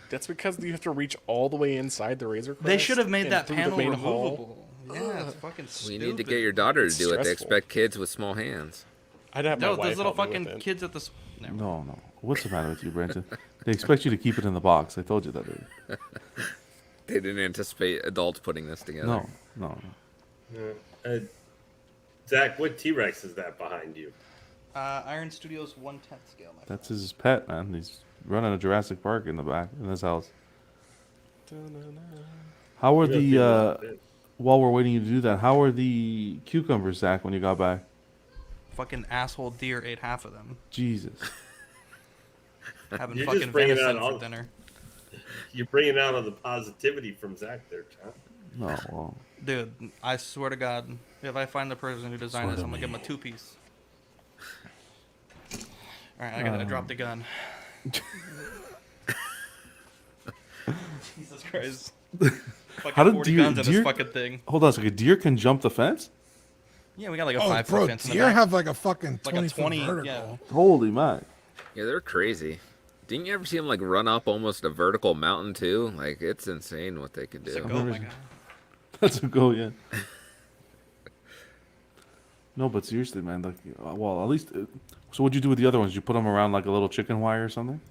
That's because you have to reach all the way inside the Razor Crest. They should have made and that through the panel main hall. removable. Yeah, it's fucking We stupid. need to get your daughter to do it. They stressful. expect kids with small hands. I'd have my No, wife those little help me with fucking it. kids at the... Never mind. No. What's the matter with you, Brenton? They expect you to keep it in the box. I told you that. Dude. They didn't anticipate adults putting this together. No. Zach, what T-Rex is that behind you? Iron Studios 1/10 scale. My That's his pet, man. He's running a Jurassic Park in the back in his house. How are You know, the while we're waiting you to do that? How are the cucumbers, Zach, when you got back? fucking asshole deer ate half of them. Jesus. Having You're fucking just bringing venison out all- for dinner. You're bringing out all the positivity from Zach there, John. No, well, Dude, I swear to God, if I find the person who designed Swear this, to I'm gonna give him a me. 2-piece. Alright, I gotta drop the gun. Jesus Christ. Fucking How did 40 deer- guns in deer- this fucking thing. hold on a second. Deer can jump the fence? Yeah, we got like a Oh, 5-foot bro, fence in the deer back. have like a fucking Like a 20 20, foot vertical. yeah. Holy man. Yeah, they're crazy. Didn't you ever see them like run up almost a vertical mountain too? Like it's insane what they can It's a do. goat, my guy. That's a go, yeah. No, but seriously, man. Like, well, at least. So, what'd you do with the other ones? You put them around like a little chicken wire or something?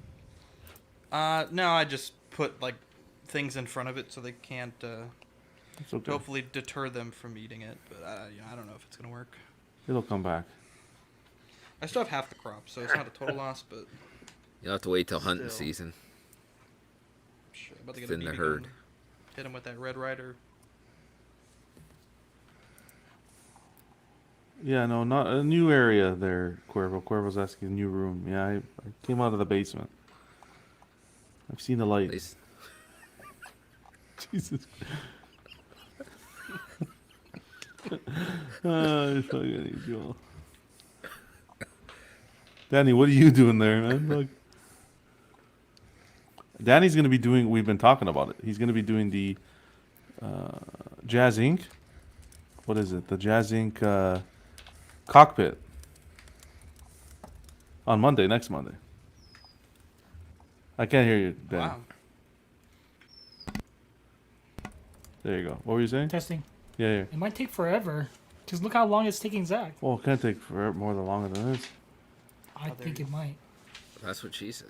No, I just put like things in front of it so they can't It's okay. hopefully deter them from eating it. But I don't know if it's gonna work. It'll come back. I still have half the crop, so it's not a total loss. But You'll have to wait till hunting Still. season. shit, about to get It's a in the BB herd. gun. Hit him with that Red Rider. Yeah, no, not a new area there, Cuervo. Cuervo's asking a new room. Yeah, I came out of the basement. I've seen the At light. least Jesus. I fucking hate you all. Danny, what are you doing there, man? Look. Danny's gonna be doing. We've been talking about it. He's gonna be doing the Jazz Inc. What is it? The Jazz Inc. Cockpit on Monday, next Monday. I can't hear you, Danny. Wow. There you go. What were you saying? Testing. Yeah. It might take forever. Because look how long it's taking Zach. Well, it can't take forever, more than longer than this. I think it might. that's what she said.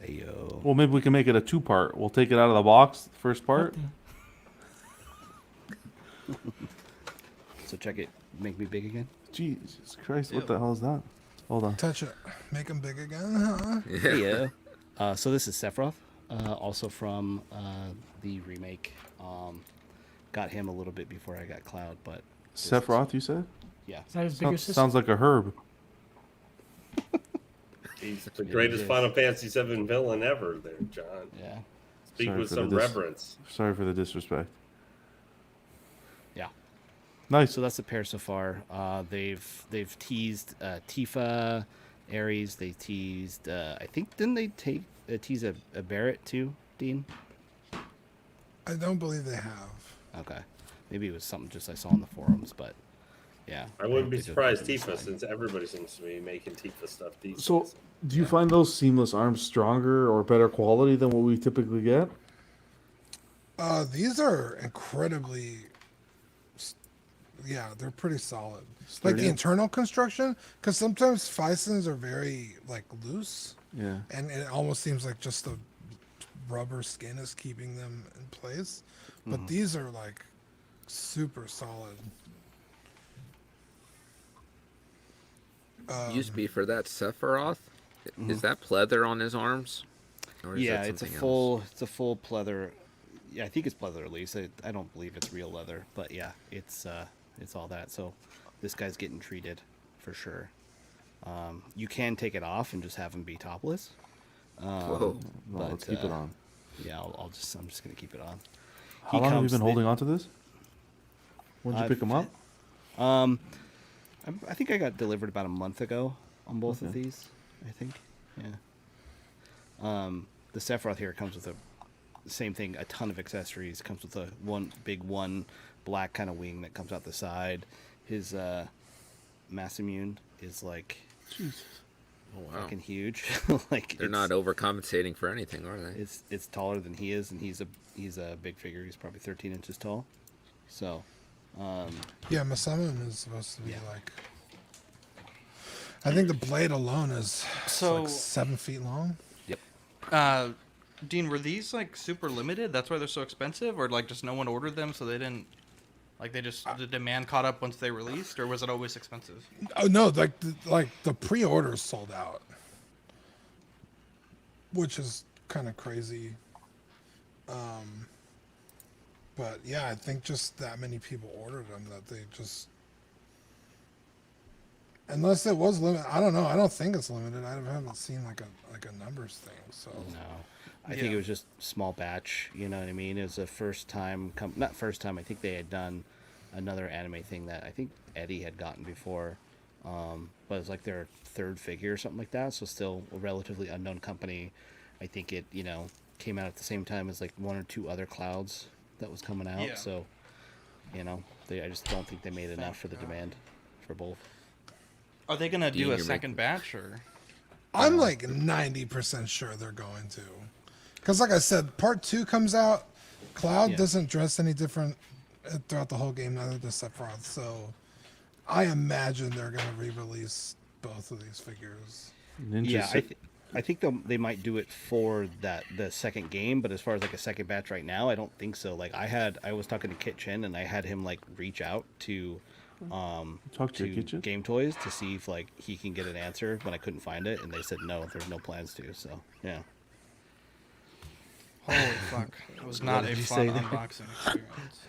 Hey yo. Well, maybe we can make it a 2-part. We'll take it out of the box, the first part. What the- So check it. Make me big again. Jesus Christ, what Ew. the hell is that? Hold on. Touch it. Make them big again, huh? Hey yo. So this is Sephiroth, also from the remake. Got him a little bit before I got Cloud, but this Sephiroth, you said? yeah. Is that his bigger Sounds, sister? sounds like a herb. He's That's the what it greatest is. Final Fantasy VII villain ever, there, John. Yeah. Speak Sorry with for the some reverence. Sorry for the disrespect. Yeah. Nice. So that's the pair so far. They've teased Tifa, Ares. They teased. I think didn't they tease a Barrett too, Dean? I don't believe they have. Okay. Maybe it was something just I saw on the forums, but yeah. I wouldn't hope be they do surprised this Tifa, time. since everybody seems to be making Tifa stuff these So, days. do you find those seamless arms stronger or better quality than what we typically get? These are incredibly. Yeah, they're pretty solid. Like Sturdy. the internal construction, because sometimes Fisons are very like loose, Yeah. and it almost seems like just the rubber skin is keeping them in place. But these are like super solid. Used to be for that Sephiroth. Is that pleather on his arms? Or is Yeah, that it's a something full. else? It's a full pleather. Yeah, I think it's pleather at least. I don't believe it's real leather, but yeah, it's all that. So this guy's getting treated for sure. You can take it off and just have him be topless. Whoa. Well, let's keep it on. Yeah, I'm just gonna keep it on. How long have you been holding on to this? When did you I've- pick them up? I think I got delivered about a month ago on both of Okay. these. I think, yeah. The Sephiroth here comes with the same thing, a ton of accessories. Comes with a one black kind of wing that comes out the side. His mass immune is like Oh, wow. fucking huge. Like They're not overcompensating for anything, are they? It's taller than he is, and he's a big figure. He's probably 13 inches tall. So. Yeah, Masamune is supposed to be Yeah. like. I think the blade alone is So- like 7 feet long. Yep. Dean, were these like super limited? That's why they're so expensive, or like just no one ordered them, so they didn't. Like the demand caught up once they released, or was it always expensive? Oh no, like the pre-orders sold out, which is kind of crazy. But yeah, I think just that many people ordered them that they just. Unless it was limited, I don't know. I don't think it's limited. I haven't seen like a numbers thing. So No, I think it was just small batch. You know what I mean? It was the first time, not first time. I think they had done another anime thing that I think Eddie had gotten before, but it's like their third figure or something like that. So still a relatively unknown company. I think it came out at the same time as like one or two other Clouds that was coming out. Yeah. So I just don't think they made enough for the demand for both. Are they gonna Dean, do a you're second batch or? I'm like 90% sure they're going to, because like I said, part 2 comes out. Cloud Yeah. doesn't dress any different throughout the whole game, neither does Sephiroth. So I imagine they're going to re-release both of these figures. Ninja Yeah, Six- I think they might do it for the second game, but as far as like a second batch right now, I don't think so. Like I was talking to Kit Chen and I had him like reach out to Talk to your kitchen. Game Toys to see if like he can get an answer when I couldn't find it, and they said no, there's no plans to. So yeah, Holy fuck! It was not a did you fun say there? unboxing experience.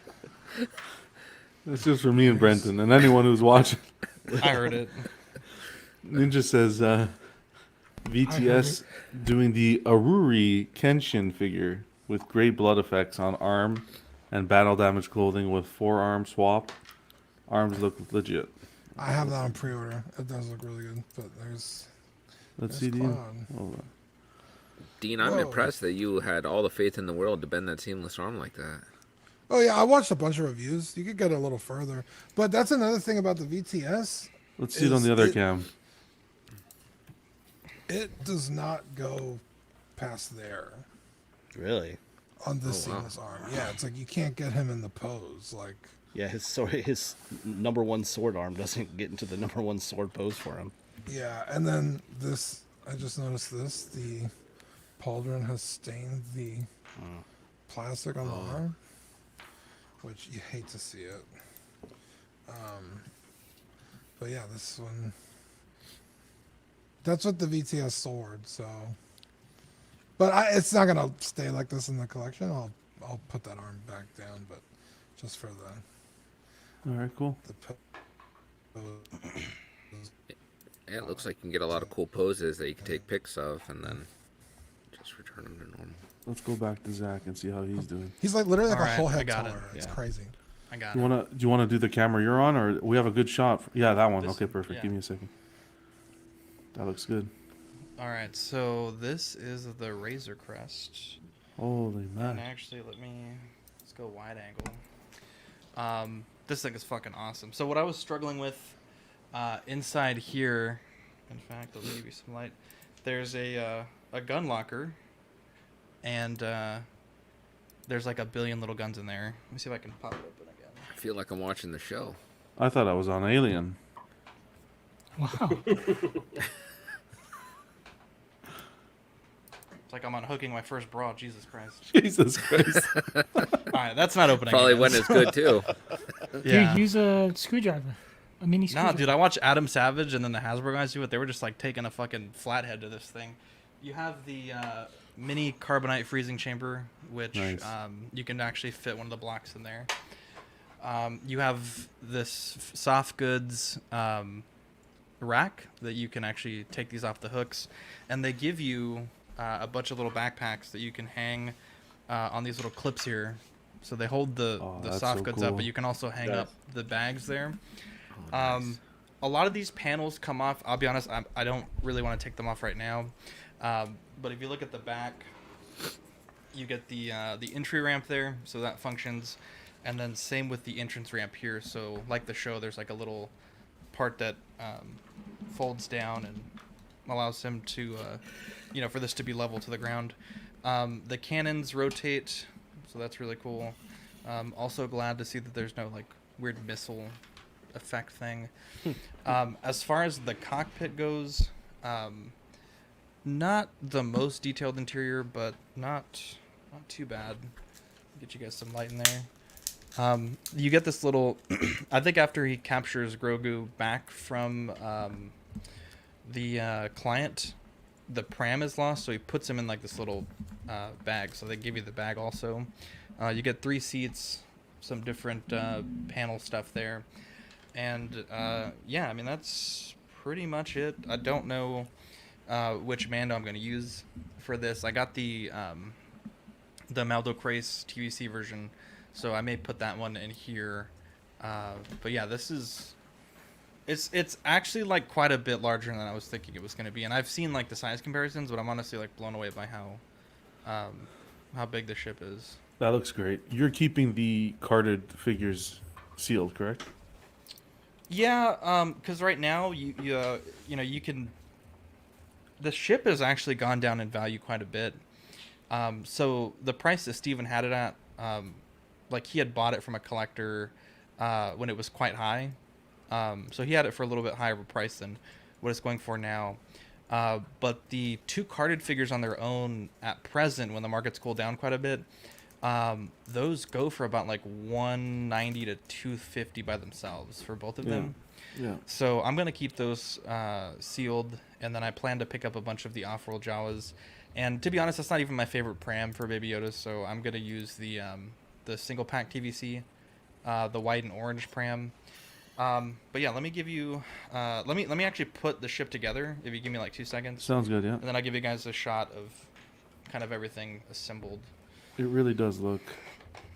It's just for me and Brenton and anyone who's watching. I heard it. Ninja says VTS doing the Aruri Kenshin figure with great blood effects on arm and battle damage clothing with forearm swap. Arms look legit. I have that on pre-order. It does look really good, but Let's there's see, Dean. Cloud. Hold on. Dean, I'm Whoa. impressed that you had all the faith in the world to bend that seamless arm like that. Oh yeah, I watched a bunch of reviews. You could get a little further, but that's another thing about the VTS. Let's see it on the other cam. It does not go past there really. on this Oh, wow. seamless arm. Yeah, it's like you can't get him in the pose. Like Yeah, his number one sword arm doesn't get into the number one sword pose for him. yeah, and then this. I just noticed this. The pauldron has stained the plastic on the arm, which you hate to see it. But yeah, this one. That's what the VTS sword. So, but it's not gonna stay like this in the collection. I'll put that arm back down, but just for the All right, cool. pose. Yeah, it looks like you can get a lot of cool poses that you can take pics of and then just return them to normal. Let's go back to Zach and see how he's doing. He's like literally like All a right, whole I head got it. taller. It's Yeah. crazy. I got Do it. you wanna do the camera you're on, or we have a good shot? Yeah, that one. This- Okay, perfect. yeah. Give me a second. That looks good. All right, so this is the Razor Crest. Holy And man. actually, let's go wide angle. This thing is fucking awesome. So what I was struggling with inside here, in fact, let me give you some light. There's a gun locker, and there's like a billion little guns in there. Let me see if I can pop it open again. I feel like I'm watching the show. I thought I was on Alien. Wow. It's like I'm unhooking my first bra. Jesus Christ. Jesus Christ. All right, that's not opening. Probably again. went as good too. Yeah. Dude, use a screwdriver. A mini Nah, screwdriver. dude, I watch Adam Savage and then the Hasbro guys do it. They were just like taking a fucking flathead to this thing. You have the mini carbonite freezing chamber, which Nice. you can actually fit one of the blocks in there. You have this soft goods rack that you can actually take these off the hooks, and they give you a bunch of little backpacks that you can hang on these little clips here. So they hold the that's soft so goods cool. up, but you can also hang Yeah. up the bags there. Oh, nice. A lot of these panels come off. I'll be honest, I don't really want to take them off right now. But if you look at the back, you get the entry ramp there, so that functions. And then same with the entrance ramp here. So like the show, there's like a little part that folds down and allows him to, for this to be level to the ground. The cannons rotate, so that's really cool. Also glad to see that there's no like weird missile effect thing. As far as the cockpit goes, not the most detailed interior, but not too bad. Get you guys some light in there. You get this little I think after he captures Grogu back from the client, the pram is lost, so he puts him in like this little bag. So they give you the bag also. You get 3 seats, some different panel stuff there. And yeah, I mean that's pretty much it. I don't know which Mando I'm going to use for this. I got the Maldo Crace TVC version, so I may put that one in here. But yeah, this is it's actually like quite a bit larger than I was thinking it was going to be. And I've seen like the size comparisons, but I'm honestly like blown away by how big the ship is. That looks great. You're keeping the carded figures sealed, correct? Yeah, because right now you can. The ship has actually gone down in value quite a bit. So the price that Steven had it at, like he had bought it from a collector when it was quite high. So he had it for a little bit higher of a price than what it's going for now. But the 2 carded figures on their own at present, when the market's cooled down quite a bit, those go for about like $190 to $250 by themselves for both of them. Yeah. So I'm gonna keep those sealed, and then I plan to pick up a bunch of the off-world Jawas. And to be honest, that's not even my favorite pram for Baby Yoda, so I'm gonna use the single pack TVC, the white and orange pram. But yeah, let me give you let me actually put the ship together. If you give me like 2 seconds, Sounds good, yeah. and then I'll give you guys a shot of kind of everything assembled. It really does look.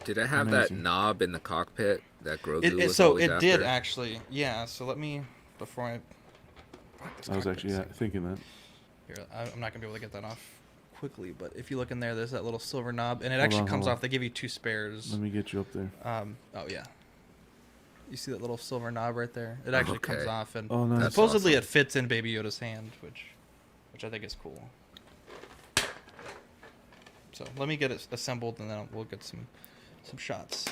Did it have that Amazing. knob in the cockpit that Grogu It was so always it after? did actually, yeah. So let me before I. Fuck, this I was cockpit's actually so- thinking that. Here, I'm not gonna be able to get that off quickly, but if you look in there, there's that little silver knob, and it Hold actually on, comes hold on. off. They give you 2 spares. Let me get you up there. Oh yeah. You see that little silver knob right there? It actually comes Okay. off, and Oh, nice. That's supposedly awesome. it fits in Baby Yoda's hand, which I think is cool. So let me get it assembled, and then we'll get some shots.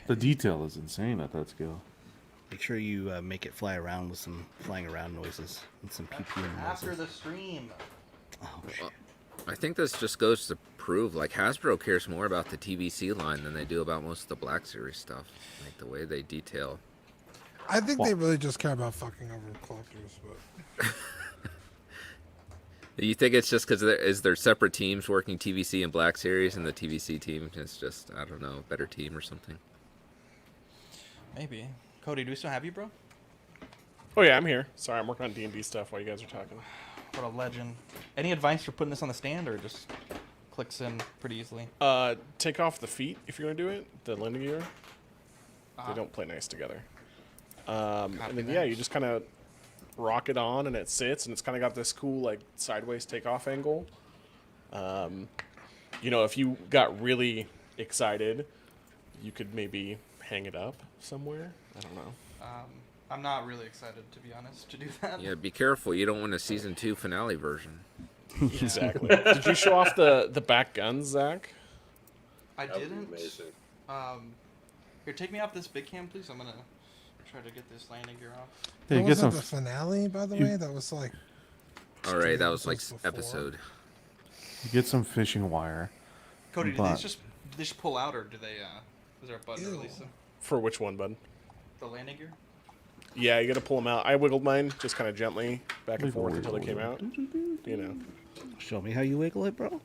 The detail is insane at that scale. Make sure you make it fly around with some flying around noises and some pew pew After noises. the stream. Oh, shit. I think this just goes to prove, like, Hasbro cares more about the TVC line than they do about most of the Black Series stuff. Like, the way they detail. I think they really just care about fucking over collectors, but You think it's just because is there separate teams working TVC and Black Series, and the TVC team is just, I don't know, a better team or something? Maybe. Cody, do we still have you, bro? Oh yeah, I'm here. Sorry, I'm working on D&D stuff while you guys are talking. What a legend. Any advice for putting this on the stand, or just clicks in pretty easily? Take off the feet if you're gonna do it. The landing gear. They don't play nice together. And then yeah, you just kind of rock it on, and it sits, and it's kind of got this cool like sideways takeoff angle. You know, if you got really excited, you could maybe hang it up somewhere. I don't know. I'm not really excited, to be honest, to do that. Yeah, be careful. You don't want a season 2 finale version. Exactly. Did you show off the back guns, Zach? I That would be didn't. amazing. Here, take me off this big cam, please. I'm gonna try to get this landing gear off. Yeah, That get wasn't some. the finale, by the you- way. That was like. All right, that was like episodes before. episode. Get some fishing wire. Cody, do But- these just pull out, or do they? Is there a button to Ew. release them? For which one, bud? The landing gear. Yeah, you gotta pull them out. I wiggled mine just kind of gently back and Wiggle, forth until they wiggle, came out. You know. Show me how you wiggle it, bro.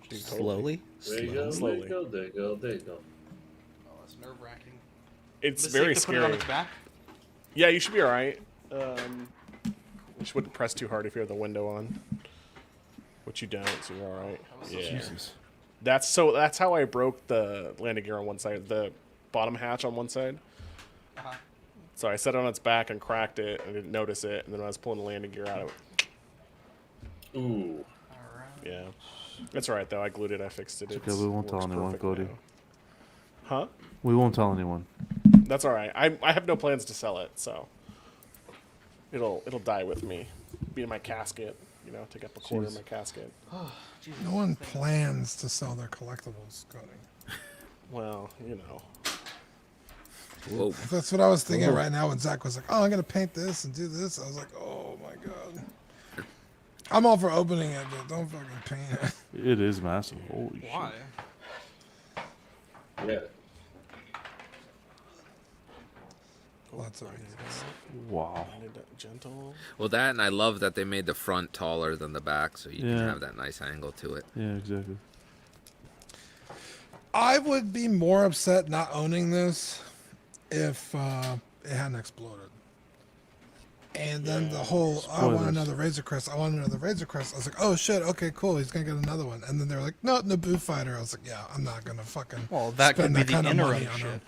Slowly. Wiggle, Slowly. wiggle, diggle, diggle. Oh, that's nerve wracking. It's very to put it scary. on its back. Yeah, you should be all right. Just wouldn't press too hard if you have the window on, which you don't, so you're all right. Yeah. Jesus. That's how I broke the landing gear on one side, the bottom hatch on one side. Uh-huh. So I set it on its back and cracked it. I didn't notice it, and then when I was pulling the landing gear out, Ooh. All right. yeah, it's all right though. I glued it. I fixed it. It's okay, we won't tell works anyone, perfect Cody. now. Huh? We won't tell anyone. That's all right. I have no plans to sell it, so it'll die with me. Be in my casket. You know, take up a quarter of my casket. Jesus. No one plans to sell their collectibles, Cody. Well, you know. Whoa. That's what I was thinking right now when Zach was like, "Oh, I'm gonna paint this and do this." I was like, "Oh my god." I'm all for opening it, but don't fucking paint it. It is massive. Holy Why? Yeah. Lots of reasons. shit. Wow. Gentle. Well, that, and I love that they made the front taller than the back, so you can Yeah. have that nice angle to it. Yeah, exactly. I would be more upset not owning this if it hadn't exploded. And then the whole, I want Spoilers. another Razor Crest. I want another Razor Crest. I was like, oh shit, okay, cool. He's gonna get another one. And then they're like, no, Naboo fighter. I was like, yeah, I'm not gonna fucking. Well, that could spend be that the kind of interim money on shit. him.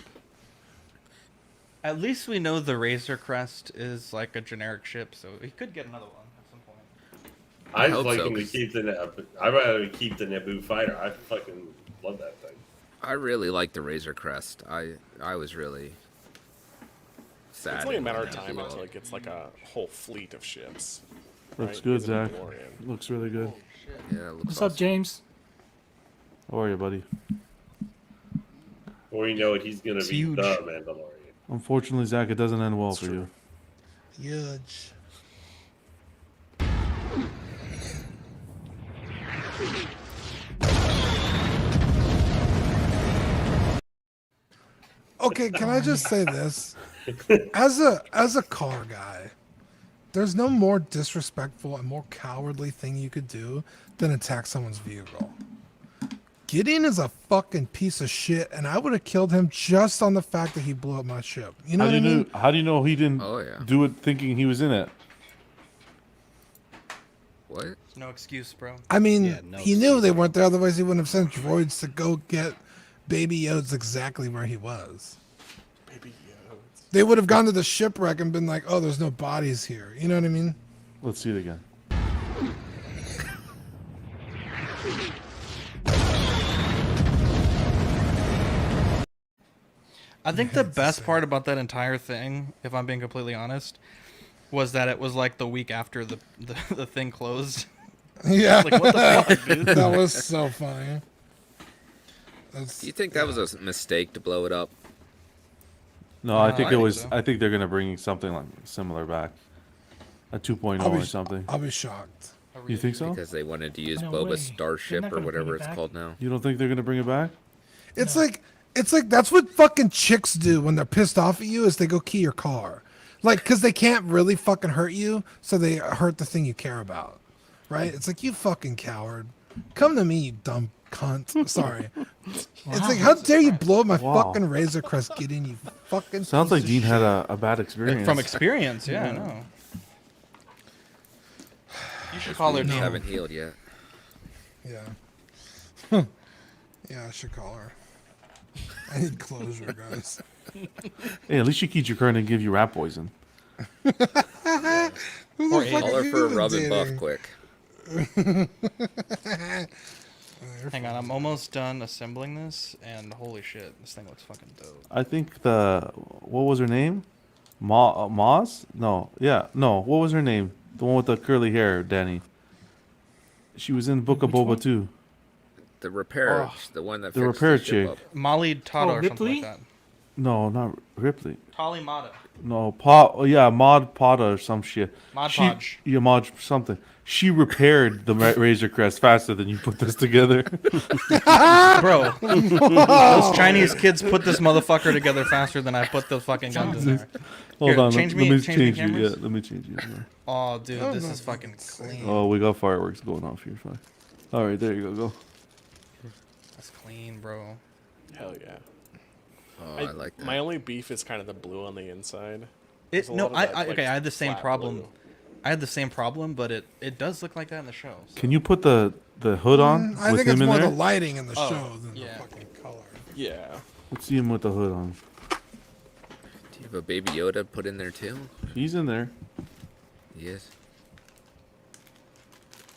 At least we know the Razor Crest is like a generic ship, so he could get another one at some point. I I'd hope like so, him to 'cause- keep the. I'd rather keep the Naboo fighter. I fucking love that thing. I really like the Razor Crest. I was really sad. It's only a when matter of that time came until out. it gets like a whole fleet of ships. Looks right? good, Even the Zach. DeLorean. Looks really good. Yeah, it looks What's awesome. up, James? How are you, buddy? Or you know it, he's gonna It's be huge. the Mandalorian. Unfortunately, Zach, it doesn't end well It's for true. you. Huge. Okay, can I just say this? As a car guy, there's no more disrespectful and more cowardly thing you could do than attack someone's vehicle. Gideon is a fucking piece of shit, and I would have killed him just on the fact that he blew up my ship. You know How what do I you mean? know? How do you know he didn't Oh, yeah. do it thinking he was in it? What? There's no excuse, bro. I mean, Yeah, no he knew they excuse. weren't there, otherwise he wouldn't have sent droids to go get Baby Yoda's exactly where he was. Baby Yoda. They would have gone to the shipwreck and been like, "Oh, there's no bodies here." You know what I mean? Let's see it again. I think the best part about that entire thing, if I'm being completely honest, was that it was like the week after the thing closed. Yeah, Like, what the fuck, dude? that was so funny. That's, Do you think that was a mistake to blow it up? No, I I think it think was. so. I think they're gonna bring something like similar back, a 2.0 I'll be, or something. I'll be shocked. You think so? Because they wanted to use No Boba's way. starship They're not or gonna whatever bring it it's back. called now. You don't think they're gonna bring it back? It's like that's what fucking chicks do when they're pissed off at you is they go key your car, like because they can't really fucking hurt you, so they hurt the thing you care about, right? It's like you fucking coward, come to me, you dumb cunt. Sorry. It's like, how dare you blow up my Wow. fucking Razor Crest, Gideon, you fucking Sounds piece like of Dean shit. had a bad experience. From experience, yeah, I know. You should call her Wounds Dean. haven't healed yet. Yeah. Yeah, I should call her. I need closure, guys. Hey, at least she keeps your card and give you rat poison. Who the Or fuck Call are her you for a even rub and buff dating? quick. Hang on, I'm almost done assembling this, and holy shit, this thing looks fucking dope. I think what was her name? Moz? No, yeah, no. What was her name? The one with the curly hair, Danny. She was in Book of Which Boba one? too. The repair, Oh, the one that the fixed repair ship chick. up. Molly Tata Oh, or something like Ripley? that. No, not Ripley. Tali Mata. No, yeah, Mod Pata or some shit. Mod She- Podge. Yeah, Mod something. She repaired the Razor Crest faster than you put this together. Bro, those Chinese kids put this motherfucker together faster than I put the fucking guns in there. Hold Here, on, change let me- me change me change you. cameras. Yeah, let me change you. Oh, dude, Oh, this no, is fucking clean. Oh, we got fireworks going off here. Fine. All right, there you go. That's clean, bro. Hell yeah. Oh, I like that. My only beef is kind of the blue on the inside. It, There's a no, lot of that, like, okay, I had the same flat problem. blue. I had the same problem, but it does look like that in the show. So. Can you put the hood on I with think it's him in more there? the lighting in the Oh, show than yeah. the fucking color. Yeah. Let's see him with the hood on. Do you have a Baby Yoda put in there too? He's in there. Yes.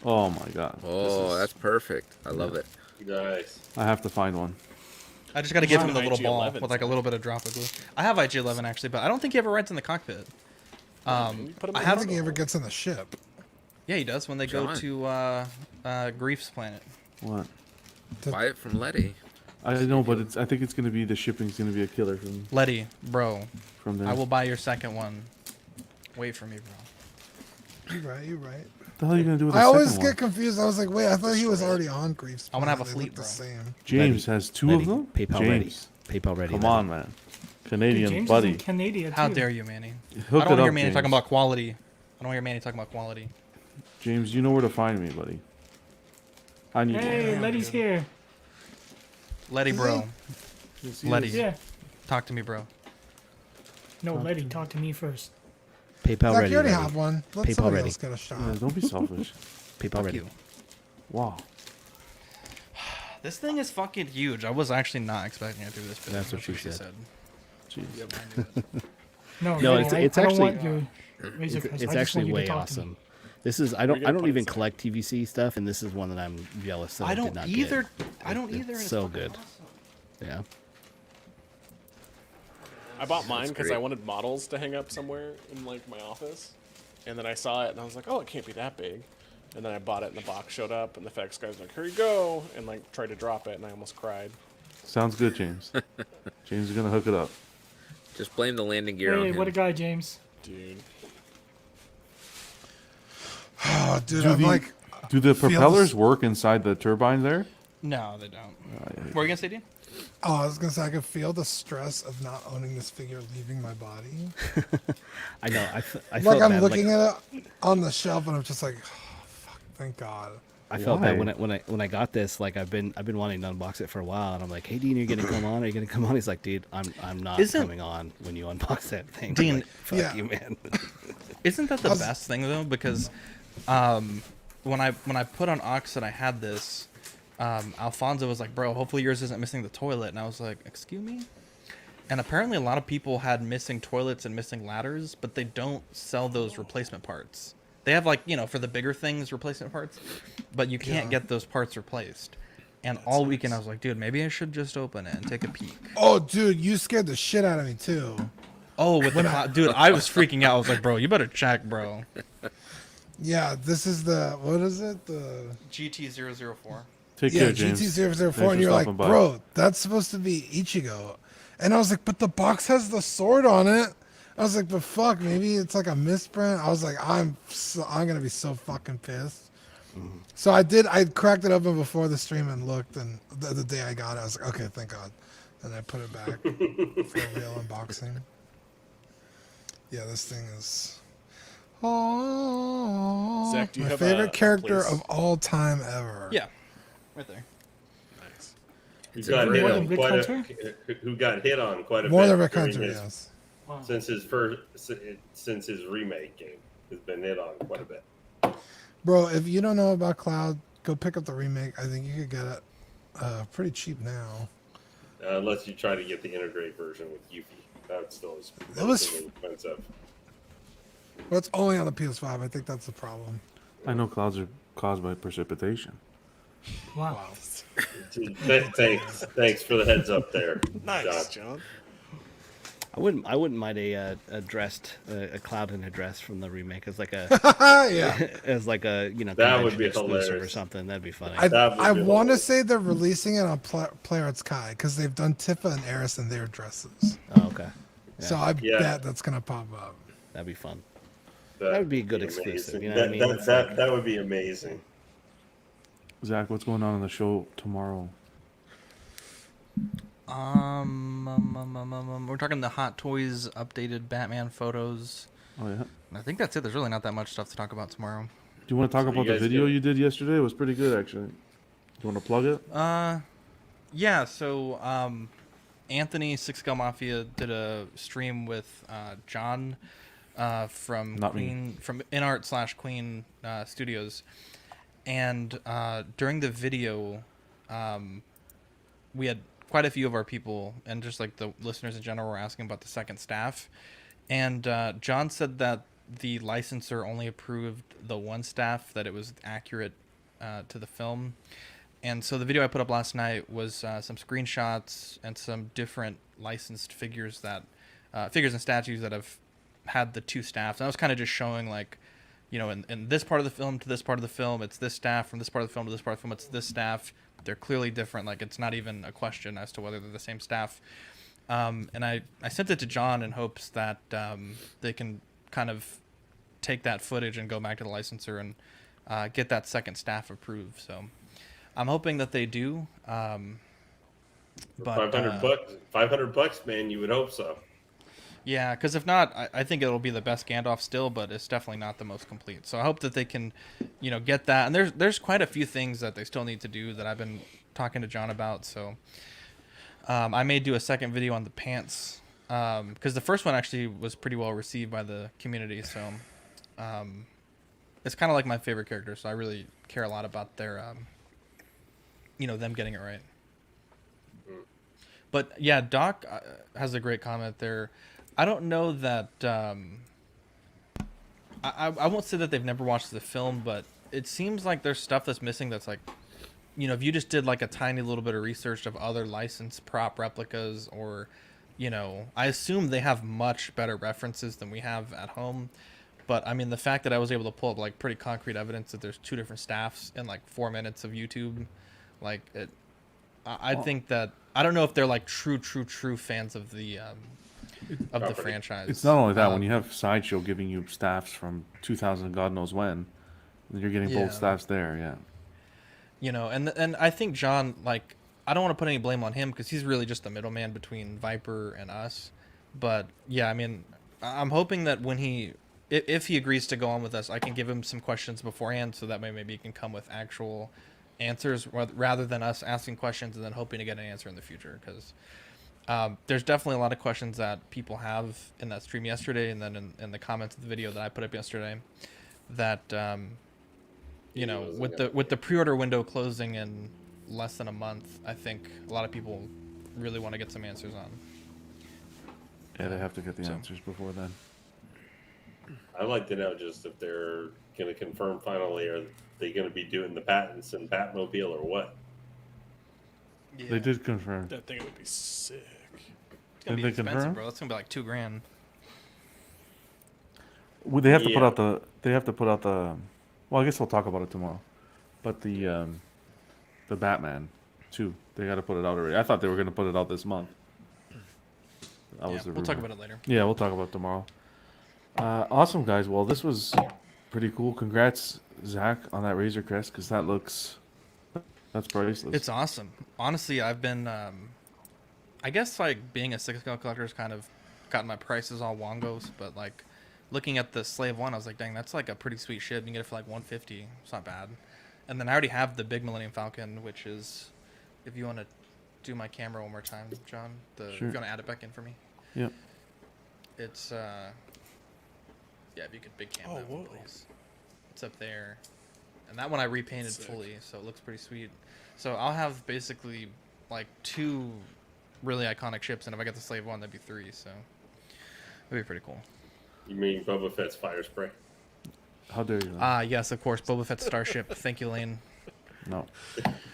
Oh my god. Oh, that's perfect. I love it. Nice. I have to find one. I just got to give him Mine the little ball IG-11s, with like a little bit of drop of glue. I have IG-11 actually, but I don't think he ever rides in the cockpit. You put 'em I in I have. don't think he ever gets on the ship. Yeah, he does when they go John. to Grief's planet. What? Buy it from Letty. I know, but I think it's gonna be the shipping's gonna be a killer Letty, bro, from there. I will buy your second one. Wait for me, bro. You're right. You're right. What the hell are you gonna do with the I always second get one? confused. I was like, wait, I thought he was already on Grief's. I wanna have a Planet. They fleet, look the bro. same. James has two Ready. of them. PayPal James, ready. PayPal ready. come Letty. on, man. Dude, Canadian James is buddy. in Canada How too. dare you, Manny? Hook I don't it want to hear up, Manny talking James. about quality. I don't want to hear Manny talking about quality. James, you know where to find me, buddy. I need Hey, one. Letty's here. Letty, bro. Yes, he Letty. is. Yeah. Talk to me, bro. No, Letty, talk to me first. PayPal Zach, ready. you already Letty. have one. Let PayPal somebody ready. else get a shot. Yeah, don't be selfish. PayPal Fuck ready. you. Wow. This thing is fucking huge. I was actually not expecting it to be this big. That's what she said. Jeez. No, No, Letty, it's I don't actually- want your Razor Crest. It's I just actually want you to way talk to me. awesome. This is I Where you gonna don't put it, even Zach? collect TVC stuff, and this is one that I'm jealous that I, I did don't not either. get. I don't It's either. and it's so fucking good. awesome. Yeah. I bought mine because I great. wanted models to hang up somewhere in like my office, and then I saw it and I was like, oh, it can't be that big. And then I bought it and the box showed up and the FedEx guy's like, here you go, and like tried to drop it and I almost cried. Sounds good, James. James is gonna hook it up. Just blame the landing gear on Hey, him. what a guy, James. Dude. Oh, dude, Do I'm the- like, Do the Feels- propellers work inside the turbine there? No, they don't. What were you gonna say, Dean? oh, I was gonna say I could feel the stress of not owning this figure leaving my body. I know. I Like felt I'm bad. looking at it on the shelf and I'm just like, oh, fuck, thank God. I felt bad Why? when I got this. Like I've been wanting to unbox it for a while, and I'm like, hey Dean, are you gonna come on? Are you gonna come on? He's like, dude, I'm not Isn't- coming on when you unbox that thing. I'm Dean, like, fuck Yeah. you, man. Isn't that the was- best thing though? Because when I put on Ox and I had this, Alfonso was like, "Bro, hopefully yours isn't missing the toilet," and I was like, "Excuse me." And apparently, a lot of people had missing toilets and missing ladders, but they don't sell those replacement parts. They have like for the bigger things replacement parts, but you can't Yeah. get those parts replaced. And all weekend I was like, dude, maybe I should just open it and take a peek. Oh, dude, you scared the shit out of me too. Oh, with the dude, I was freaking out. I was like, bro, you better check, bro. Yeah, this is the what is it? The GT004. Take yeah care, James. GT004, Thanks and for you're like, stopping by. bro, that's supposed to be Ichigo, and I was like, but the box has the sword on it. I was like, but fuck, maybe it's like a misprint. I was like, I'm gonna be so fucking pissed. So I cracked it open before the stream and looked, and the day I got it, I was like, okay, thank God. And I put it back for a real unboxing. Yeah, this thing is. Oh, Zach, do you my have favorite a character place? of all time ever. Yeah, right there. who It's got a hit More on than Rick quite Hunter? who got hit on quite a More bit than Rick during Hunter, his, yes. Wow. since his remake game has been hit on quite a bit. Bro, if you don't know about Cloud, go pick up the remake. I think you could get it pretty cheap now. Unless you try to get the integrate version with Yuffie, that still is It was- relatively expensive. But it's only on the PS5. I think that's the problem. I know clouds are caused by precipitation. Wow. Thanks for the heads up there. Nice, John. John. I wouldn't mind a cloud in a dress from the remake as like a Yeah. as like a That would convention be exclusive or hilarious. something. That'd be funny. That would I be want to hilarious. say they're releasing it on Playwrights Kai because they've done Tifa and Eris in their dresses. Oh, okay, So I Yeah. bet that's gonna pop up. that'd be fun. That would be a good exclusive, amazing. you know what I mean? It's like- That would be amazing. Zach, what's going on in the show tomorrow? We're talking the Hot Toys updated Batman photos. Oh yeah. I think that's it. There's really not that much stuff to talk about tomorrow. Do you want to talk So about you the guys video do- you did yesterday? It was pretty good actually. Do you want to plug it? Yeah. So Anthony Six Gal Mafia did a stream with John from Not me. Queen from InArt/Queen Studios, and during the video, we had quite a few of our people and just like the listeners in general were asking about the second staff, and John said that the licensor only approved the one staff, that it was accurate to the film. And so the video I put up last night was some screenshots and some different licensed figures that figures and statues that have had the two staffs. And I was kind of just showing like, in this part of the film to this part of the film, it's this staff. From this part of the film to this part of the film, it's this staff. They're clearly different. Like, it's not even a question as to whether they're the same staff. And I sent it to John in hopes that they can kind of take that footage and go back to the licensor and get that second staff approved. So I'm hoping that they do. But 500 bucks, man. You would hope so. Yeah, because if not, I think it'll be the best Gandalf still, but it's definitely not the most complete. So I hope that they can, get that. And there's quite a few things that they still need to do that I've been talking to John about. So I may do a second video on the pants, because the first one actually was pretty well received by the community. So it's kind of like my favorite character, so I really care a lot about their, them getting it right. But yeah, Doc has a great comment there. I don't know that I won't say that they've never watched the film, but it seems like there's stuff that's missing that's like, if you just did like a tiny little bit of research of other licensed prop replicas, or I assume they have much better references than we have at home. But I mean, the fact that I was able to pull up like pretty concrete evidence that there's two different staffs in like 4 minutes of YouTube, like it, I think that, I don't know if they're like true fans of the franchise. It's not only that. When you have Sideshow giving you staffs from 2000, God knows when, you're getting Yeah. both staffs there. Yeah. And I think John, like, I don't want to put any blame on him because he's really just the middleman between Viper and us. But yeah, I mean, I'm hoping that when if he agrees to go on with us, I can give him some questions beforehand, so that way maybe he can come with actual answers rather than us asking questions and then hoping to get an answer in the future. Because there's definitely a lot of questions that people have in that stream yesterday, and then in the comments of the video that I put up yesterday, that with the pre-order window closing in less than a month, I think a lot of people really want to get some answers on. Yeah, they have to get the So- answers before then. I'd like to know just if they're going to confirm finally, are they going to be doing the patents in Batmobile or what? Yeah. They did confirm. That thing would be sick. It's gonna Did be they expensive, confirm? bro. That's gonna be like $2,000. Well, they have to put Yeah. out the. They have to put out the. Well, I guess we'll talk about it tomorrow. But the Batman, too. They got to put it out already. I thought they were going to put it out this month. That Yeah, was the we'll talk rumor. about it later. Yeah, we'll talk about it tomorrow. Awesome, guys. Well, this was pretty cool. Congrats, Zach, on that Razor Crest, because that's priceless. It's awesome. Honestly, I've been, I guess like being a 6-scale collector has kind of gotten my prices all wongos, but like looking at the Slave 1, I was like, dang, that's like a pretty sweet ship. You can get it for like $150. It's not bad. And then I already have the big Millennium Falcon, which is, if you want to do my camera one more time, John? Sure. If you want to add it back in for me. Yep. It's yeah, if you could big cam that one, please. It's up there, and that one I repainted fully, so it looks pretty sweet. So I'll have basically like 2 really iconic ships, and if I get the Slave 1, that'd be 3. So it'd be pretty cool. You mean Boba Fett's fire spray? How dare you? Yes, of course, Boba Fett's starship. Thank you, Lane. No.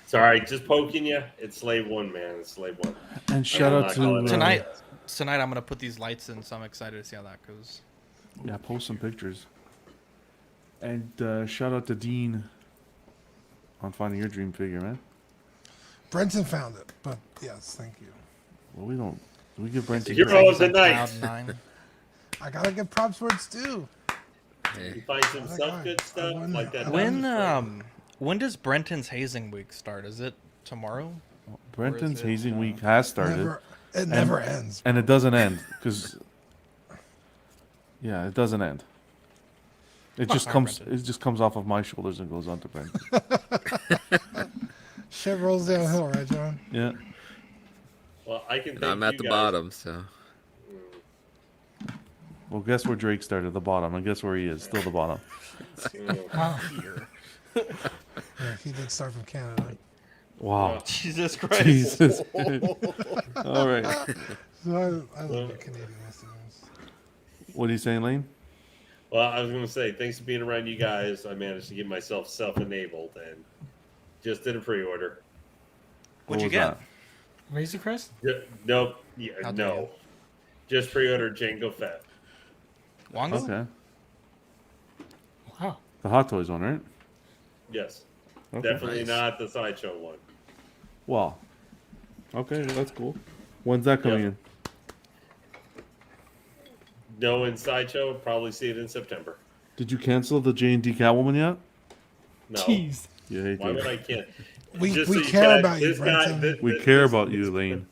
Sorry, just poking you. It's Slave 1, man. It's Slave 1. And shout out to Tonight I'm gonna put these lights in, so I'm excited to see how that goes. Yeah, post some pictures. And shout out to Dean on finding your dream figure, man. Brenton found it, but yes, thank you. Well, we don't. We give Brenton. Hero of the night. Cloud 9. I gotta get props where it's due. You find some stuff, good stuff like that. When does Brenton's hazing week start? Is it tomorrow? Brenton's Or is it, hazing week has started. It never ends. And it doesn't end because. Yeah, it doesn't end. It just comes. Brenton. It just comes off of my shoulders and goes on to Brenton. Shit rolls downhill, right, John? Yeah. Well, I can. And I'm at the bottom, so. Well, guess where Drake started? The bottom. And guess where he is? Still the bottom. Yeah, he did start from Canada. Wow. Jesus Christ. Jesus. All right. So I love the Canadian Westerners. What are you saying, Lane? Well, I was going to say, thanks to being around you guys, I managed to get myself self-enabled and just did a pre-order. What'd you was get? that? Razor Crest? Nope. Yeah, How dare no. you. Just pre-ordered Jango Fett. Wongo? Okay. Wow. The Hot Toys one, right? Yes. Okay. Definitely Nice. not the Sideshow one. Well. Okay, well, that's cool. When's that coming in? No in Sideshow. Probably see it in September. Did you cancel the J&D Catwoman yet? No. Jeez. You hate Why it. would I can't? We Just so you care guys- about you, this guy- Brenton. We care about you, Lane.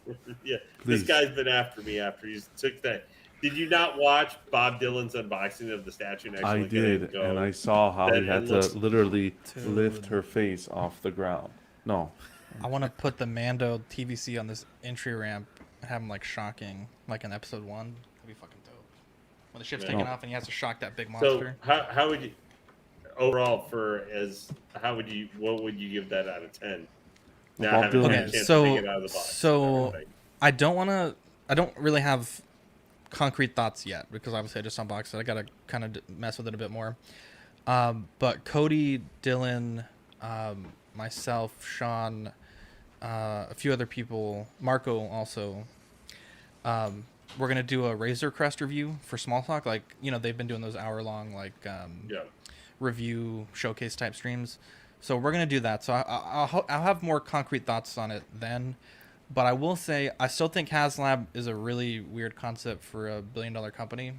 Yeah, Please. this guy's been after me after he took that. Did you not watch Bob Dylan's unboxing of the statue next I week? did, and I saw how That he had it to looks- literally Dude. lift her face off the ground. No. I want to put the Mando TVC on this entry ramp and have him like shocking, like in episode 1. That'd be fucking dope. When the ship's Yeah. taking off and he has to shock that big So monster. how would you overall what would you give that out of 10? Now Bob having Dylan. had a Okay, chance so- to take it out of the box. so- and everything. I don't really have concrete thoughts yet because obviously I just unboxed it. I gotta kind of mess with it a bit more. But Cody, Dylan, myself, Sean, a few other people, Marco also. We're gonna do a Razor Crest review for Small Talk. Like, you know, they've been doing those hour-long Yeah. review showcase type streams. So we're gonna do that. So I'll have more concrete thoughts on it then. But I will say I still think HasLab is a really weird concept for a billion-dollar company.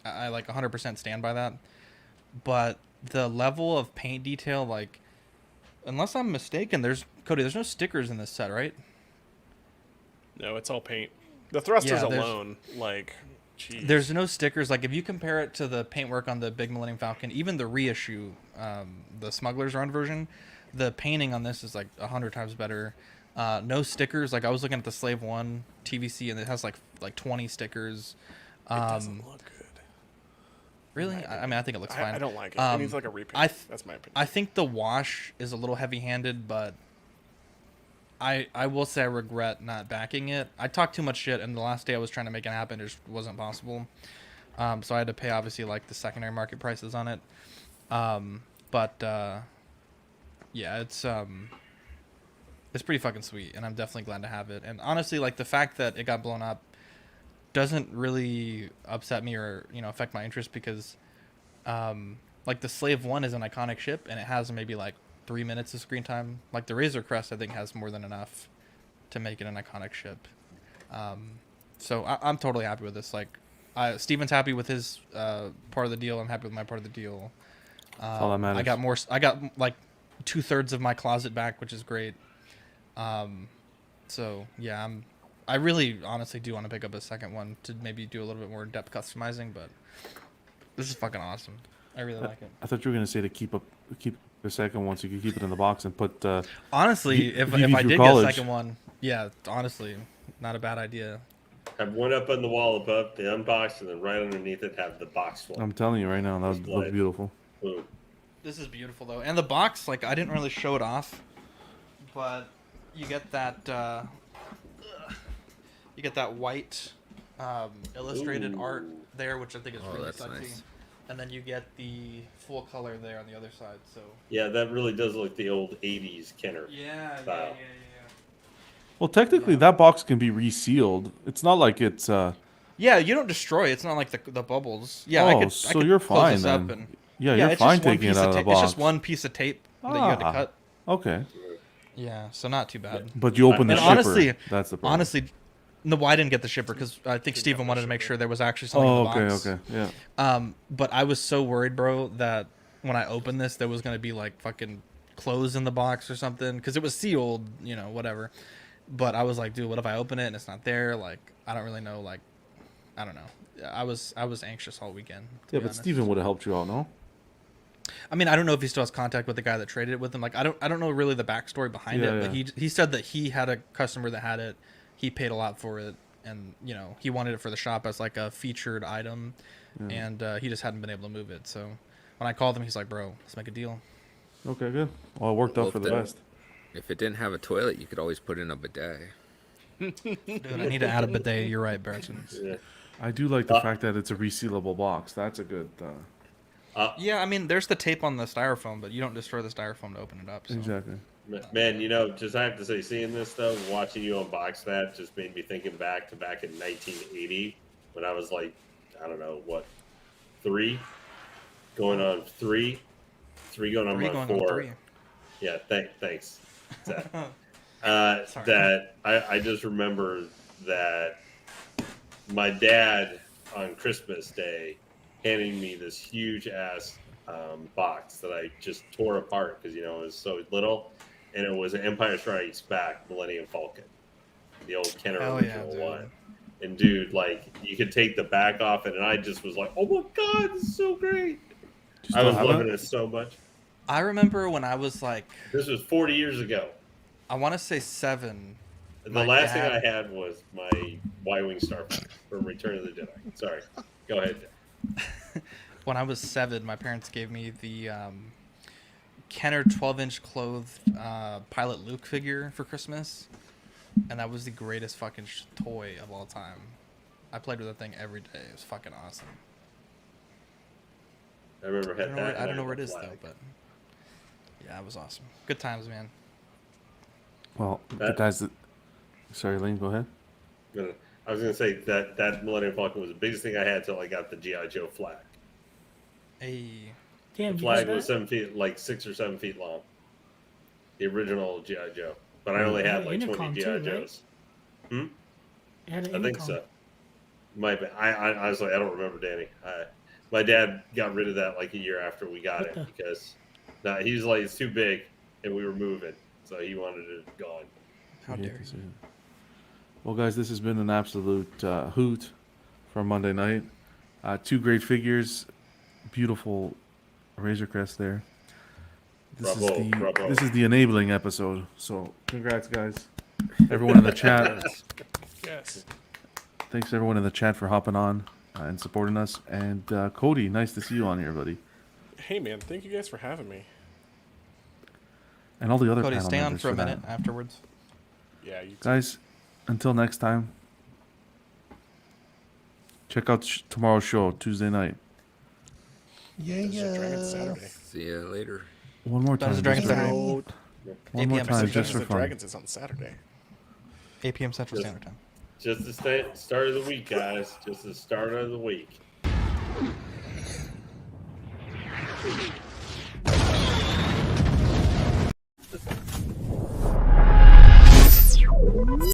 I like 100% stand by that. But the level of paint detail, like, unless I'm mistaken, there's no stickers in this set, right? No, it's all paint. The thrusters Yeah, there's- alone, like, geez. There's no stickers. Like, if you compare it to the paintwork on the Big Millennium Falcon, even the reissue, the Smuggler's Run version, the painting on this is like 100 times better. No stickers. Like, I was looking at the Slave 1 TVC, and it has like 20 stickers. It doesn't look good. Really? I mean, I think it looks fine. I don't like it. It needs like a repaint. That's my opinion. I think the wash is a little heavy-handed, but I will say I regret not backing it. I talked too much shit, and the last day I was trying to make it happen, it just wasn't possible. So I had to pay, obviously, like, the secondary market prices on it. Yeah, it's pretty fucking sweet, and I'm definitely glad to have it. And honestly, like, the fact that it got blown up doesn't really upset me or, you know, affect my interest because, like, the Slave 1 is an iconic ship, and it has maybe, like, 3 minutes of screen time. Like, the Razor Crest, I think, has more than enough to make it an iconic ship. So I'm totally happy with this. Like, Steven's happy with his part of the deal. I'm happy with my part of the deal. all that matters. I got like 2/3 of my closet back, which is great. So yeah, I really honestly do want to pick up a second one to maybe do a little bit more in-depth customizing, but this is fucking awesome. I really like it. I thought you were gonna say to keep the second one so you could keep it in the box and put. Honestly, if Vivi I through did college. get a second one, Yeah, honestly, not a bad idea. Have one up on the wall above the unbox, and then right underneath it have the box one. I'm telling you right now, that would look Display. beautiful. Boom. This is beautiful though, and the box, like I didn't really show it off, but you get that white illustrated Ooh. art there, which I think is Oh, really that's sexy. nice. And then you get the full color there on the other side. So Yeah, that really does look the old '80s Kenner. yeah. Style. Well, technically, that box can be resealed. It's not like it's. Yeah, you don't destroy it. It's not like the bubbles. Yeah, I Oh, could. so I could you're close fine this up then. and, Yeah, you're it's fine just one taking it piece out of of the tape. It's box. just one piece of tape that you had to Ah. cut. Okay, Yeah, so not too bad. but you open the And shipper. honestly, That's the problem. honestly, no, I didn't get the shipper because I think Steven wanted to make sure there was actually something Oh, in the okay, box. okay, yeah. But I was so worried, bro, that when I opened this, there was gonna be like fucking clothes in the box or something because it was sealed, you know, whatever. But I was like, dude, what if I open it and it's not there? Like, I don't really know. Like, I don't know. I was anxious all weekend. to Yeah, be but honest. Steven would have helped you out, no? I mean, I don't know if he still has contact with the guy that traded it with him. Like, I don't know really the backstory behind Yeah, it. But yeah. he said that he had a customer that had it. He paid a lot for it, and you know he wanted it for the shop as like a featured item, and he just hadn't been able to move it. So when I called him, he's like, "Bro, let's make a deal." Okay, good. Well, it worked Well, out for if the the- best. If it didn't have a toilet, you could always put in a bidet. Dude, I need to add a bidet. You're right, Barton. Yeah. I do like the fact that it's a resealable box. That's a good. Yeah, I mean, there's the tape on the styrofoam, but you don't destroy the styrofoam to open it up. So. Exactly. Man, you know, just I have to say, seeing this though, watching you unbox that just made me thinking back in 1980 when I was like, I don't know what, 3, going on 3 going on Three my going 4. on 3. Yeah, thanks. Zach. Sorry. That I just remember that my dad on Christmas Day handing me this huge ass box that I just tore apart because, you know, it was so little, and it was an Empire Strikes Back Millennium Falcon, the old Kenner Hell yeah, original dude. one. And dude, like, you could take the back off it, and I just was like, oh my god, this is so great. You I still was have loving it? it so much. I remember when I was like, This was 40 years ago. I want to say 7. The My last dad- thing I had was my Y-Wing Starfighter from Return of the Jedi. Sorry. Go ahead. When I was 7, my parents gave me the Kenner 12-inch clothed Pilot Luke figure for Christmas, and that was the greatest fucking toy of all time. I played with that thing every day. It was fucking awesome. I remember I had don't know that. where, I don't know where it and is though, flag. but yeah, it was awesome. Good times, man. Well, the That- guys that. Sorry, Lane, go ahead. I was gonna say that Millennium Falcon was the biggest thing I had till I got the GI Joe flag. Hey, Damn, The you got flag was that? 7 feet, like 6 or 7 feet long. The original GI Joe, but I only had Yeah, like intercom 20 GI too, right? Joes. It had an I think intercom. so. Might be. I honestly I don't remember, Danny. My dad got rid of that like a year after we got What it the- because he was like, it's too big, and we were moving, so he wanted it gone. how You hate dare to see you? it. Well, guys, this has been an absolute hoot for Monday night. 2 great figures, beautiful Razor Crest there. Bravo. This is the enabling episode. So, congrats, guys. Everyone in the chat. Yes. Thanks everyone in the chat for hopping on and supporting us. And Cody, nice to see you on here, buddy. Hey, man. Thank you guys for having me. And all the other Cody, panel stay on members for a that. minute afterwards. Yeah, you too. Guys, until next time, check out tomorrow's show, Tuesday night. Yeah, Dungeons and Dragons yeah. Saturday. See you later. One more time. Dungeons and just Dragons for- Saturday. One more 8 p.m. time, Pacific. just for Dungeons and fun. Dragons is on Saturday. 8 p.m. Central Yes. Standard Time. Just the start of the week, guys. Just the start of the week.